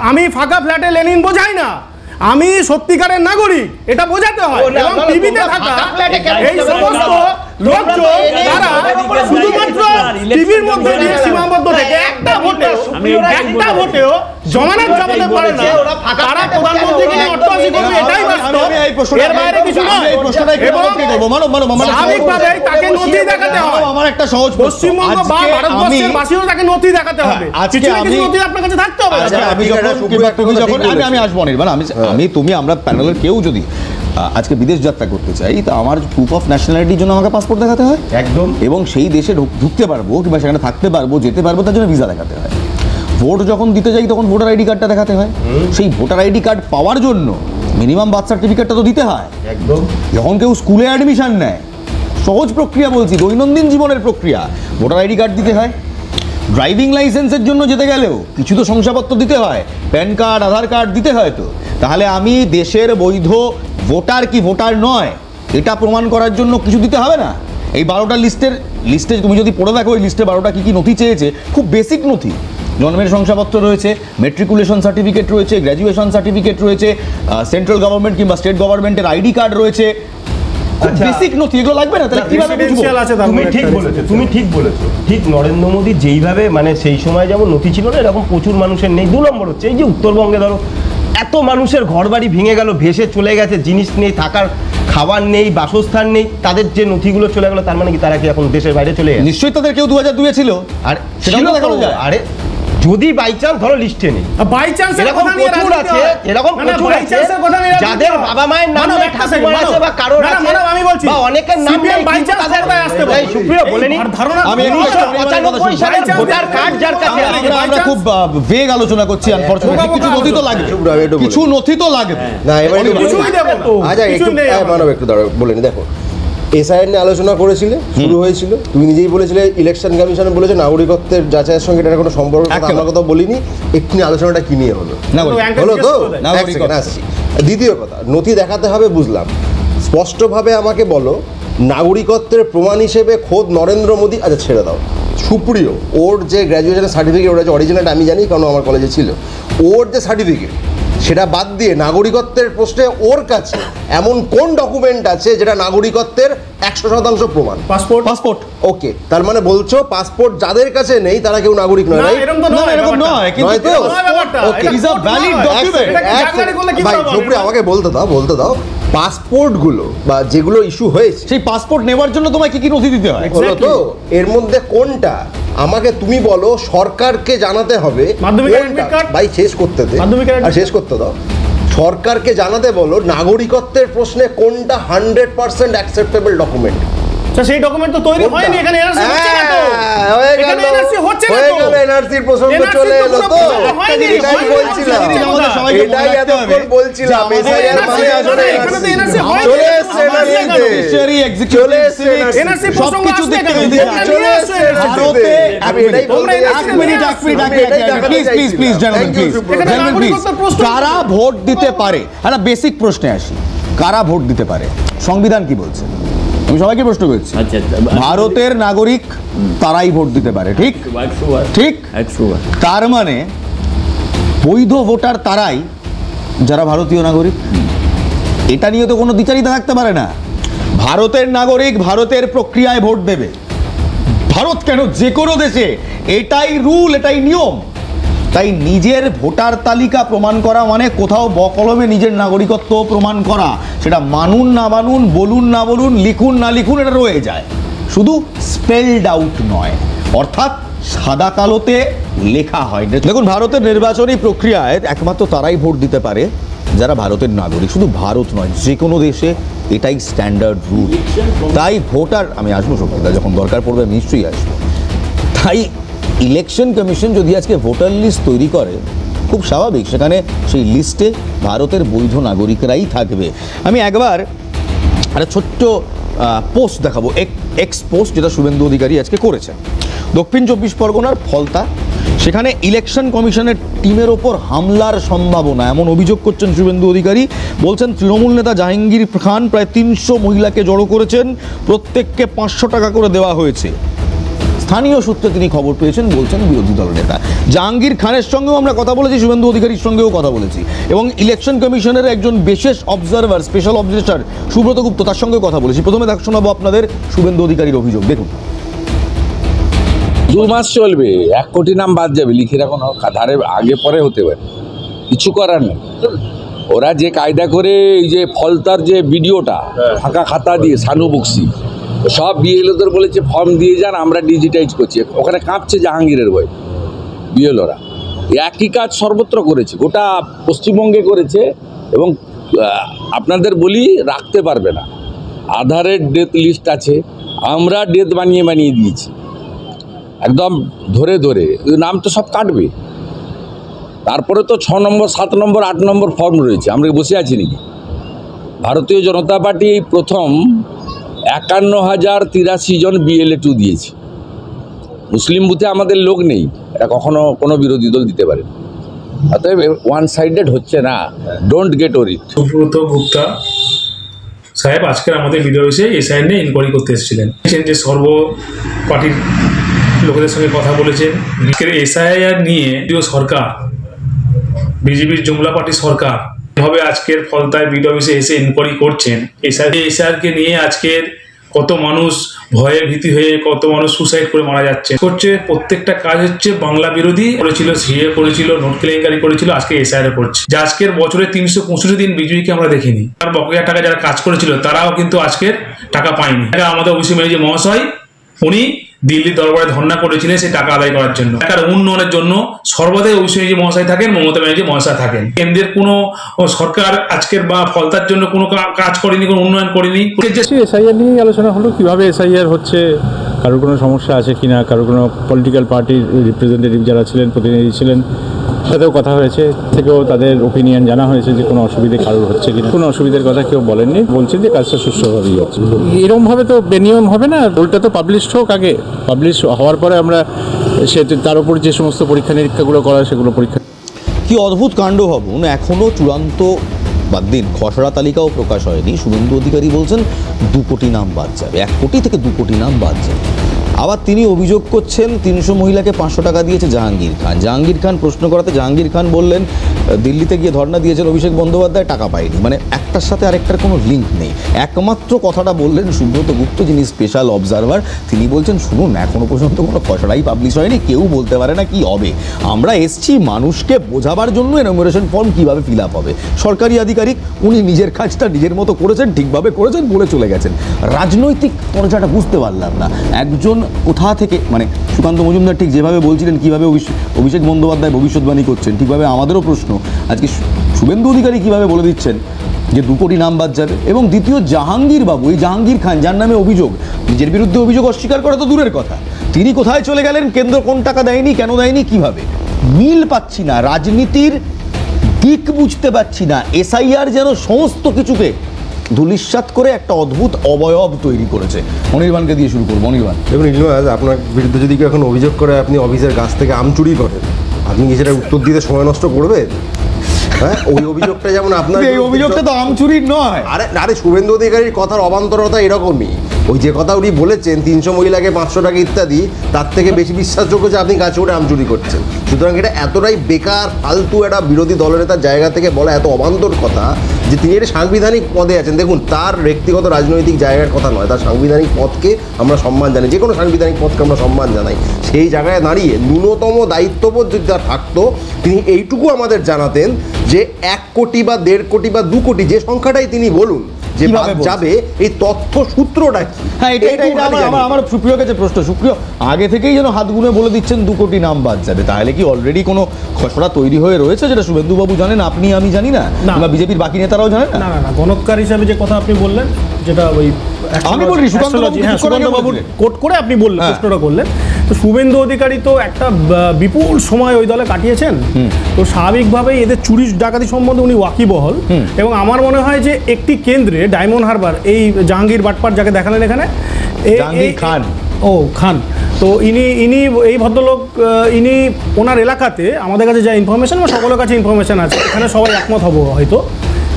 আমি ফাঁকা ফ্ল্যাটে লেনিন বোঝাই না, আমি সত্যিকারের নাগরিক, এটা বোঝাতে হয়। এবং টিভিতে থাকা এই সমস্ত লোকজন তারা শুধুমাত্র টিভির মধ্যে দিয়ে সীমাবদ্ধ থেকে একটা ভোটেও জমানত জমাতে পারে না, তারা প্রধানমন্ত্রীকে নিয়ে অট্টহাসি করবে, এটাই বাস্তব, এর বাইরে কিছু নয়। এবং স্বাভাবিকভাবে তাকে নথি দেখাতে হবে। আমার একটা সহজ পশ্চিমবঙ্গ বা ভারতবর্ষের বাসীও তাকে নথি দেখাতে হবে, কিছু না কিছু নথি আপনার কাছে থাকতে হবে। আমি আসবো অনির্বাণ, তুমি আমরা প্যানেলের কেউ যদি আজকে বিদেশ যাত্রা করতে চাই, তা আমার প্রুফ অফ ন্যাশনালিটির জন্য আমাকে পাসপোর্ট দেখাতে হয় একদম, এবং সেই দেশে ঢুকতে পারবো কিংবা সেখানে থাকতে পারবো, যেতে পারবো, তার জন্য ভিসা দেখাতে হয়। ভোট যখন দিতে যাই তখন ভোটার আইডি কার্ডটা দেখাতে হয়, সেই ভোটার আইডি কার্ড পাওয়ার জন্য মিনিমাম বার্থ সার্টিফিকেটটা তো দিতে হয় একদম। যখন কেউ স্কুলে অ্যাডমিশন নেয়, সহজ প্রক্রিয়া বলছি, দৈনন্দিন জীবনের প্রক্রিয়া, ভোটার আইডি কার্ড দিতে হয়। ড্রাইভিং লাইসেন্সের জন্য যেতে গেলেও কিছু তো শংসাপত্র দিতে হয়, প্যান কার্ড, আধার কার্ড দিতে হয়। তো তাহলে আমি দেশের বৈধ ভোটার কি ভোটার নয় এটা প্রমাণ করার জন্য কিছু দিতে হবে না? এই 12টা লিস্টে তুমি যদি পড়ে দেখো, ওই লিস্টে 12টা কী কী নথি চেয়েছে, খুব বেসিক নথি। জন্মের শংসাপত্র রয়েছে, মেট্রিকুলেশন সার্টিফিকেট রয়েছে, গ্র্যাজুয়েশন সার্টিফিকেট রয়েছে, সেন্ট্রাল গভর্নমেন্ট কিংবা স্টেট গভর্নমেন্টের আইডি কার্ড রয়েছে, বেসিক নথি এগুলো লাগবে না, তাহলে কিভাবে বুঝবো? Residential আছে তার তুমি মধ্যে ঠিক একটা বলেছো, তুমি ঠিক বলেছো। ঠিক নরেন্দ্র মোদী যেইভাবে মানে সেই সময় যেমন নথি ছিল না, এরকম প্রচুর মানুষের নেই। 2 নম্বর হচ্ছে এই যে উত্তরবঙ্গে ধরো এত মানুষের ঘরবাড়ি ভেঙে গেল, ভেসে চলে গেছে, জিনিস নেই, থাকার খাবার নেই, বাসস্থান নেই, তাদের যে নথিগুলো চলে গেল, তার মানে কি তারা কি এখন দেশের বাইরে চলে গেছে? নিশ্চয়ই তাদের কেউ 2002 ছিল, আর সেটা ছিল তো তো, দেখানো যায়। আরে যদি বাই চান্স ধরো লিস্টে নেই, বাই চান্স এরকম প্রচুর আছে, এরকম প্রচুর আছে যাদের বাবা মায়ের নাম নেই, ঠাকুমার আছে বা কারোর আছে, আমি বলছি বা অনেকের নাম নেই, বাই চান্স কোথায় আসতে পারে? এই সুপ্রিয় বলেনি, আমি 1995 সালের ভোটার কার্ড যার কাছে আছে, আমরা খুব ভেগ আলোচনা করছি, আনফরচুনেটলি কিছু নথি তো লাগবে, কিছু নথি তো লাগবে। না এবার একটু কিছুই দেবো না। আচ্ছা একটু কিছুই নেই আমার। মানব একটু দাঁড়াও, বলে নি। দেখো এসআইআর নিয়ে আলোচনা করেছিলে, শুরু হয়েছিল, তুমি নিজেই বলেছিলে ইলেকশন কমিশন বলেছে নাগরিকত্বের যাচাইয়ের সঙ্গে এটার কোনো সম্পর্ক নেই, একেবারে। আমরা কথা বলিনি। এক্ষুনি আলোচনাটা কি নিয়ে হলো? হলো তো? এক সেকেন্ড আসছি। দ্বিতীয় কথা, নথি দেখাতে হবে বুঝলাম, স্পষ্টভাবে আমাকে বলো নাগরিকত্বের প্রমাণ হিসেবে খোদ নরেন্দ্র মোদী, আচ্ছা ছেড়ে দাও, সুপ্রিয় ওর যে গ্র্যাজুয়েশনের সার্টিফিকেট, ওটা যে অরিজিনালটা আমি জানি কারণ আমার কলেজে ছিল, ওর যে সার্টিফিকেট সেটা বাদ দিয়ে নাগরিকত্বের প্রশ্নে ওর কাছে এমন কোন ডকুমেন্ট আছে যেটা নাগরিকত্বের 100% প্রমাণ? পাসপোর্ট। ওকে, তার মানে বলছো পাসপোর্ট যাদের কাছে নেই তারা কেউ নাগরিক নয়, না, right? এরকম তো না, নয়, এরকম নয়, কিন্তু নয় তো? Okay, is a valid document. ভাই সুপ্রিয় আমাকে বলতে দাও পাসপোর্টগুলো বা যেগুলো ইস্যু হয়েছে সেই পাসপোর্ট নেওয়ার জন্য তোমায় কি কি নথি দিতে হয়? হলো তো, এর মধ্যে কোনটা আমাকে তুমি বলো সরকারকে জানাতে হবে? মাধ্যমিকের কোনটা? admit card? ভাই শেষ করতে দে, মাধ্যমিকের admit আর শেষ করতে দাও। সরকারকে জানাতে বলো নাগরিকত্বের প্রশ্নে কোনটা 100% অ্যাকসেপ্টেবল ডকুমেন্ট। সেই ডকুমেন্ট তো তৈরি হয়নি, এখানে এনআরসি হচ্ছে না তো, হয়ে গেল, এখানে NRC হচ্ছে না হয়ে তো। গেল, এনআরসির প্রসঙ্গ NRC চলে তো এলো কোনো তো, প্রসঙ্গ হয়নি, এটাই হয়নি, বলছিলাম, হয়নি, আমাদের সবাইকে মনে এটাই রাখতে হবে এতক্ষণ বলছিলাম, যে আমাদের এসআইআর NRC মানে আসলে এখানে তো NRC NRC হয়নি, চলে এসছে NRC-তে। জুডিশিয়ারি, এক্সিকিউটিভ, চলে এসছে সিভিক, NRC প্রসঙ্গ সবকিছু আসবে দেখতে কেন? হবে। তোমরা চলে নিয়ে এসছে আসো NRC-তে। ভারতে আমি এটাই বলতে এক চাইছিলাম। মিনিট আমি এটাই দেখাতে প্লিজ চাইছিলাম। Gentleman Thank you, please, Subrata. এখানে জেন্টলম্যান প্লিজ, নাগরিকত্বের প্রশ্ন কারা ভোট দিতে পারে? একটা বেসিক প্রশ্নে আসি, কারা ভোট দিতে পারে? সংবিধান কি বলছে? আমি সবাইকে প্রশ্ন করছি। আচ্ছা ভারতের নাগরিক তারাই ভোট দিতে পারে, ঠিক? 100 ঠিক? 100 তার মানে বৈধ ভোটার তারাই যারা ভারতীয় নাগরিক। এটা নিয়ে তো কোনো দ্বিচারিতা থাকতে পারে না। ভারতের নাগরিক ভারতের প্রক্রিয়ায় ভোট দেবে। ভারত কেন, যে কোনো দেশে এটাই রুল, এটাই নিয়ম। তাই নিজের ভোটার তালিকা প্রমাণ করা মানে কোথাও বকলমে নিজের নাগরিকত্ব প্রমাণ করা, সেটা মানুন না মানুন, বলুন না বলুন, লিখুন না লিখুন, এটা রয়ে যায়, শুধু স্পেলড আউট নয়, অর্থাৎ সাদা কালোতে লেখা হয়। দেখুন, ভারতের নির্বাচনী প্রক্রিয়ায় একমাত্র তারাই ভোট দিতে পারে যারা ভারতের নাগরিক। শুধু ভারত নয়, যে কোনো দেশে এটাই স্ট্যান্ডার্ড রুল। তাই ভোটার, আমি আসবো সত্যি, যখন দরকার পড়বে আমি নিশ্চয়ই আসবো। তাই ইলেকশন কমিশন যদি আজকে ভোটার লিস্ট তৈরি করে, খুব স্বাভাবিক সেখানে সেই লিস্টে ভারতের বৈধ নাগরিকরাই থাকবে। আমি একবার একটা ছোট্ট পোস্ট দেখাবো, এক্স পোস্ট, যেটা শুভেন্দু অধিকারী আজকে করেছেন দক্ষিণ 24 পরগনার ফলতা। সেখানে ইলেকশন কমিশনের টিমের ওপর হামলার সম্ভাবনা এমন অভিযোগ করছেন শুভেন্দু অধিকারী। বলছেন তৃণমূল নেতা জাহাঙ্গীর খান প্রায় 300 মহিলাকে জড়ো করেছেন, প্রত্যেককে 500 টাকা করে দেওয়া হয়েছে। স্থানীয় সূত্রে তিনি খবর পেয়েছেন, বলছেন বিরোধী দল নেতা। জাহাঙ্গীর খানের সঙ্গেও আমরা কথা বলেছি, শুভেন্দু অধিকারীর সঙ্গেও কথা বলেছি, এবং ইলেকশন কমিশনের একজন বিশেষ অবজারভার, স্পেশাল অবজারভার সুব্রত গুপ্ত, তার সঙ্গেও কথা বলেছি। প্রথমে শোনাবো আপনাদের শুভেন্দু অধিকারীর অভিযোগ, দেখুন। 2 মাস চলবে, 1 কোটি নাম বাদ যাবে, লিখে রাখুন, ধারে আগে পরে হতে পারে, কিছু করার নেই। ওরা যে কায়দা করে এই যে ফলতার যে ভিডিওটা ফাঁকা খাতা দিয়ে সানু বক্সি সব বিএলওদের বলেছে ফর্ম দিয়ে যান, আমরা ডিজিটাইজ করছি। ওখানে কাঁপছে জাহাঙ্গীরের বই বিএলওরা। একই কাজ সর্বত্র করেছে, গোটা পশ্চিমবঙ্গে করেছে। এবং আপনাদের বলি, রাখতে পারবে না। আধারের ডেথ লিস্ট আছে, আমরা ডেথ বানিয়ে দিয়েছি একদম ধরে ধরে, নাম তো সব কাটবে। তারপরে তো 6 নম্বর 7 নম্বর 8 নম্বর ফর্ম রয়েছে, আমরা বসে আছি নাকি? ভারতীয় জনতা পার্টি এই প্রথম 51,083 জন BLA2 দিয়েছে। মুসলিম বুথে আমাদের লোক নেই, এটা কখনো কোনো বিরোধী দল দিতে পারে। অতএব ওয়ান সাইডেড হচ্ছে না, don't get worried. Subrata Gupta সাহেব আজকের আমাদের ভিডিও এসে এসআইআর নিয়ে ইনকোয়ারি করতে এসেছিলেন, যে সর্ব পার্টির লোকেদের সঙ্গে কথা বলেছেন। এসআইআর নিয়ে সরকার, বিজেপির জুমলা পার্টি সরকার এভাবে আজকের ফলতায় বিড অফিসে এসে ইনকোয়ারি করছেন, এসআইআরকে নিয়ে আজকের কত মানুষ ভয়ে ভীতি হয়ে কত মানুষ সুসাইড করে মারা যাচ্ছে করছে। প্রত্যেকটা কাজ হচ্ছে বাংলা বিরোধী করেছিল, সিএ করেছিল, নোট কেলেঙ্কারি করেছিল, আজকে এসআইআর করছে। যে আজকের বছরে 365 দিন বিজেপিকে আমরা দেখিনি, আর বকেয়া টাকা যারা কাজ করেছিল তারাও কিন্তু আজকের টাকা পায়নি। আমাদের অভিষেক ব্যানার্জি মহাশয় উনি দিল্লি দরবারে ধর্ণা করেছিলেন সেই টাকা আদায় করার জন্য। এলাকার উন্নয়নের জন্য সর্বদাই অভিষেক ব্যানার্জি মহাশয় থাকেন, মমতা ব্যানার্জি মহাশয় থাকেন। কেন্দ্রের কোনো সরকার আজকের বা ফলতার জন্য কোনো কাজ করেনি, কোনো উন্নয়ন করেনি। এসআইআর নিয়েই আলোচনা হলো, কিভাবে এসআইআর হচ্ছে, কারোর কোনো সমস্যা আছে কিনা, কারোর কোনো পলিটিক্যাল পার্টির রিপ্রেজেন্টেটিভ যারা ছিলেন, প্রতিনিধি ছিলেন, সাথেও কথা হয়েছে, থেকেও তাদের ওপিনিয়ন জানা হয়েছে যে কোনো অসুবিধে কারোর হচ্ছে কিনা। কোনো অসুবিধার কথা কেউ বলেননি, বলছেন যে কাজটা সুষ্ঠুভাবেই হচ্ছে। এরকমভাবে তো বেনিয়ম হবে না, ওটা তো পাবলিশড হোক আগে, পাবলিশ হওয়ার পরে আমরা তার উপর যে সমস্ত পরীক্ষা নিরীক্ষাগুলো করা সেগুলো পরীক্ষা। কি অদ্ভুত কাণ্ড ভাবুন, এখনও চূড়ান্ত বাদ দিন খসড়া তালিকাও প্রকাশ হয়নি, শুভেন্দু অধিকারী বলছেন 2 কোটি নাম বাদ যাবে, 1 কোটি থেকে 2 কোটি নাম বাদ যাবে। আবার তিনি অভিযোগ করছেন 300 মহিলাকে 500 টাকা দিয়েছে জাহাঙ্গীর খান। জাহাঙ্গীর খান প্রশ্ন করাতে জাহাঙ্গীর খান বললেন দিল্লিতে গিয়ে ধর্ণা দিয়েছেন অভিষেক বন্দ্যোপাধ্যায়, টাকা পায়নি। মানে একটার সাথে আরেকটার কোনো লিঙ্ক নেই। একমাত্র কথাটা বললেন সুব্রত গুপ্ত, যিনি স্পেশাল অবজারভার, তিনি বলছেন শুনুন এখনও পর্যন্ত কোনো খসড়াই পাবলিশ হয়নি, কেউ বলতে পারে না কি হবে। আমরা এসছি মানুষকে বোঝাবার জন্য এনুমারেশন ফর্ম কীভাবে ফিল আপ হবে। সরকারি আধিকারিক উনি নিজের কাজটা নিজের মতো করেছেন, ঠিকভাবে করেছেন, বলে চলে গেছেন। রাজনৈতিক পর্যায়টা বুঝতে পারলাম না, একজন কোথা থেকে, মানে সুকান্ত মজুমদার ঠিক যেভাবে বলছিলেন কীভাবে অভিষেক বন্দ্যোপাধ্যায় ভবিষ্যৎবাণী করছেন, ঠিকভাবে আমাদেরও প্রশ্ন আজকে শুভেন্দু অধিকারী কীভাবে বলে দিচ্ছেন যে 2 কোটি নাম বাদ যাবে। এবং দ্বিতীয় জাহাঙ্গীর বাবু, এই জাহাঙ্গীর খান যার নামে অভিযোগ, নিজের বিরুদ্ধে অভিযোগ অস্বীকার করা তো দূরের কথা, তিনি কোথায় চলে গেলেন, কেন্দ্র কোন টাকা দেয়নি, কেন দেয়নি, কিভাবে, মিল পাচ্ছি না, রাজনীতির দিক বুঝতে পারছি না। এসআইআর যেন সমস্ত কিছুকে ধূলিসাৎ করে একটা অদ্ভুত অবয়ব তৈরি করেছে। অনির্বাণকে দিয়ে শুরু করবো। অনির্বাণ, দেখুন ইলমাজ, আপনার বিরুদ্ধে যদি কেউ এখন অভিযোগ করে আপনি অফিসের গাছ থেকে আম চুরি করেন, আপনি কি সেটা উত্তর দিতে সময় নষ্ট করবেন? হ্যাঁ, ওই অভিযোগটা যেমন আপনার, এই অভিযোগটা তো আম চুরির নয়। আরে শুভেন্দু অধিকারীর কথার অবান্তরতা এরকমই। ওই যে কথা উনি বলেছেন 300 মহিলাকে 500 টাকা ইত্যাদি, তার থেকে বেশি বিশ্বাসযোগ্য যে আপনি গাছে উঠে আম চুরি করছেন। সুতরাং এটা এতটাই বেকার ফালতু একটা বিরোধী দলনেতার জায়গা থেকে বলা এত অবান্তর কথা যে তিনি একটা সাংবিধানিক পদে আছেন। দেখুন, তার ব্যক্তিগত রাজনৈতিক জায়গার কথা নয়, তার সাংবিধানিক পদকে আমরা সম্মান জানাই, যে কোনো সাংবিধানিক পদকে আমরা সম্মান জানাই। সেই জায়গায় দাঁড়িয়ে ন্যূনতম দায়িত্ববোধ যদি তার থাকতো, তিনি এইটুকু আমাদের জানাতেন যে 1 কোটি বা 1.5 কোটি বা 2 কোটি, যে সংখ্যাটাই তিনি বলুন যে যাবে, এই তথ্য সূত্রটা কি। হ্যাঁ, এটা আমার সুপ্রিয় কাছে প্রশ্ন। সুপ্রিয় আগে থেকেই যেন হাত গুনে বলে দিচ্ছেন 2 কোটি নাম বাদ যাবে, তাহলে কি অলরেডি কোনো খসড়া তৈরি হয়ে রয়েছে যেটা শুভেন্দুবাবু জানেন, আপনি আমি জানি না, বা বিজেপির বাকি নেতারাও জানেন না? না, গণৎকার হিসাবে যে কথা আপনি বললেন, যেটা ওই আমি বলি সুকান্তবাবু কোট করে আপনি বললেন, প্রশ্নটা করলেন, তো শুভেন্দু অধিকারী তো একটা বিপুল সময় ওই দলে কাটিয়েছেন, তো স্বাভাবিকভাবেই এদের চুরি ডাকাতি সম্বন্ধে উনি ওয়াকিবহল। এবং আমার মনে হয় যে একটি কেন্দ্রে ডায়মন্ড হারবার, এই জাহাঙ্গীর বাটপার যাকে দেখালেন এখানে, খান, খান, তো ইনি এই ভদ্রলোক, ইনি ওনার এলাকাতে আমাদের কাছে যা ইনফরমেশন, বা সকলের কাছে ইনফরমেশন আছে, এখানে সবাই একমত হবো হয়তো,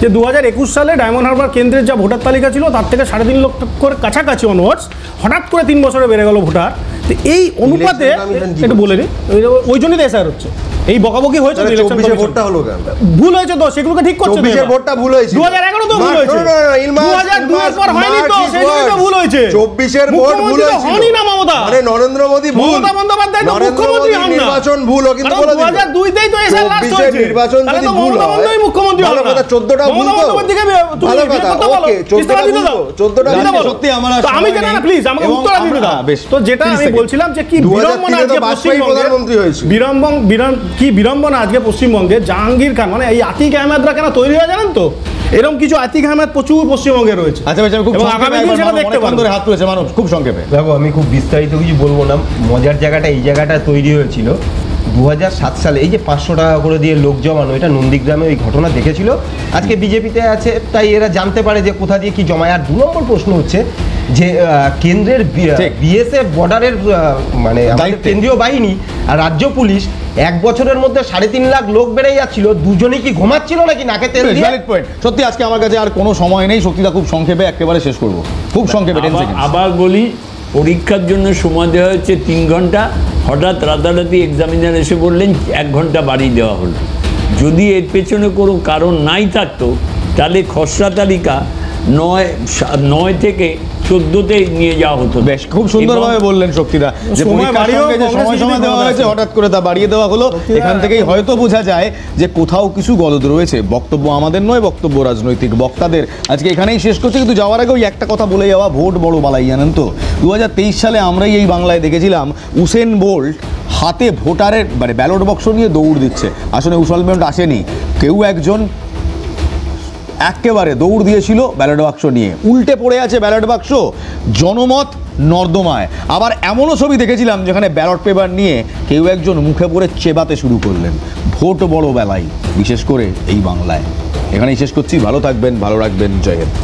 যে 2021 সালে ডায়মন্ড হারবার কেন্দ্রের যা ভোটার তালিকা ছিল তার থেকে 3.5 লক্ষের কাছাকাছি অনওয়ার্ডস হঠাৎ করে 3 বছরে বেড়ে গেল ভোটার। তো এই অনুপাতে একটু বলে নিই, ওই জন্যই তো এসআর হচ্ছে, এই বকাবকি হয়েছে, ভোটটা হলো কেন ভুল হয়েছে, তো সেগুলোকে ঠিক করছে। 24 ভোটটা ভুল হয়েছে, 2011 তো ভুল হয়েছে, 2002 এর পর হয়নি, তো সেজন্যই তো ভুল হয়েছে। 24 ভোট ভুল হয়েছে, হয়নি না মমতা, মানে নরেন্দ্র মোদি ভুল, মমতা বন্দ্যোপাধ্যায় তো মুখ্যমন্ত্রী হন না, নির্বাচন ভুল, কিন্তু বলে 2002 তেই তো এসআর লাস্ট হয়েছে, নির্বাচন যদি ভুল হয় মুখ্যমন্ত্রী হন না, 14টা ভুল, ভালো কথা, ওকে 14টা সত্যি আমার আমি জানি না, প্লিজ আমাকে উত্তর দিতে দাও। তো যেটা আমি বলছিলাম যে কি বিড়ম্বনা আজকে প্রধানমন্ত্রী হয়েছে, বিড়ম্বনা আজকে পশ্চিমবঙ্গে জাহাঙ্গীর খান, মানে এই আতিক আহমেদরা কেন তৈরি হয় জানেন তো, এরকম কিছু আতিক আহমেদ প্রচুর পশ্চিমবঙ্গে রয়েছে। আচ্ছা, খুব হাত তুলেছে মানুষ, খুব সংক্ষেপে দেখো, আমি খুব বিস্তারিত কিছু বলবো না। মজার জায়গাটা এই জায়গাটা তৈরি হয়েছিল 2007 সালে, এই যে 500 টাকা করে দিয়ে লোক জমানো, এটা নন্দীগ্রামে ওই ঘটনা দেখেছিল, আজকে বিজেপিতে আছে, তাই এরা জানতে পারে যে কোথা দিয়ে কি জমায়। আর 2 নম্বর প্রশ্ন হচ্ছে যে কেন্দ্রের বিএসএফ বর্ডারের মানে কেন্দ্রীয় বাহিনী আর রাজ্য পুলিশ 1 বছরের মধ্যে 3.5 লাখ লোক বেড়ে যাচ্ছিল, দুজনেই কি ঘুমাচ্ছিল নাকি নাকে তেল দিয়ে? সত্যি আজকে আমার কাছে আর কোনো সময় নেই, সত্যিটা খুব সংক্ষেপে একেবারে শেষ করবো, খুব সংক্ষেপে। আবার বলি, পরীক্ষার জন্য সময় দেওয়া হচ্ছে 3 ঘন্টা, হঠাৎ রাতারাতি এক্সামিনার এসে বললেন 1 ঘন্টা বাড়িয়ে দেওয়া হলো। যদি এর পেছনে কোনো কারণ নাই থাকতো তাহলে খসড়া তালিকা 9 থেকে 14-তে নিয়ে যাওয়া হতো। বেশ, খুব সুন্দরভাবে বললেন শক্তিদা যে পরীক্ষার সঙ্গে যে সময় দেওয়া হয়েছে হঠাৎ করে তা বাড়িয়ে দেওয়া হলো। এখান থেকেই হয়তো বোঝা যায় যে কোথাও কিছু গলদ রয়েছে। বক্তব্য আমাদের নয়, বক্তব্য রাজনৈতিক বক্তাদের। আজকে এখানেই শেষ করছি, কিন্তু যাওয়ার আগে ওই একটা কথা বলে যাওয়া, ভোট বড় বালাই জানেন তো। 2023 সালে আমরাই এই বাংলায় দেখেছিলাম উসেন বোল্ট হাতে ভোটারের মানে ব্যালট বাক্স নিয়ে দৌড় দিচ্ছে। আসলে উসলমেন্ট আসেনি, কেউ একজন একেবারে দৌড় দিয়েছিল ব্যালট বাক্স নিয়ে, উল্টে পড়ে আছে ব্যালট বাক্স, জনমত নর্দমায়। আবার এমনও ছবি দেখেছিলাম যেখানে ব্যালট পেপার নিয়ে কেউ একজন মুখে পড়ে চেবাতে শুরু করলেন। ভোট বড় বেলায়, বিশেষ করে এই বাংলায়। এখানেই শেষ করছি, ভালো থাকবেন, ভালো রাখবেন, জয় হিন্দ।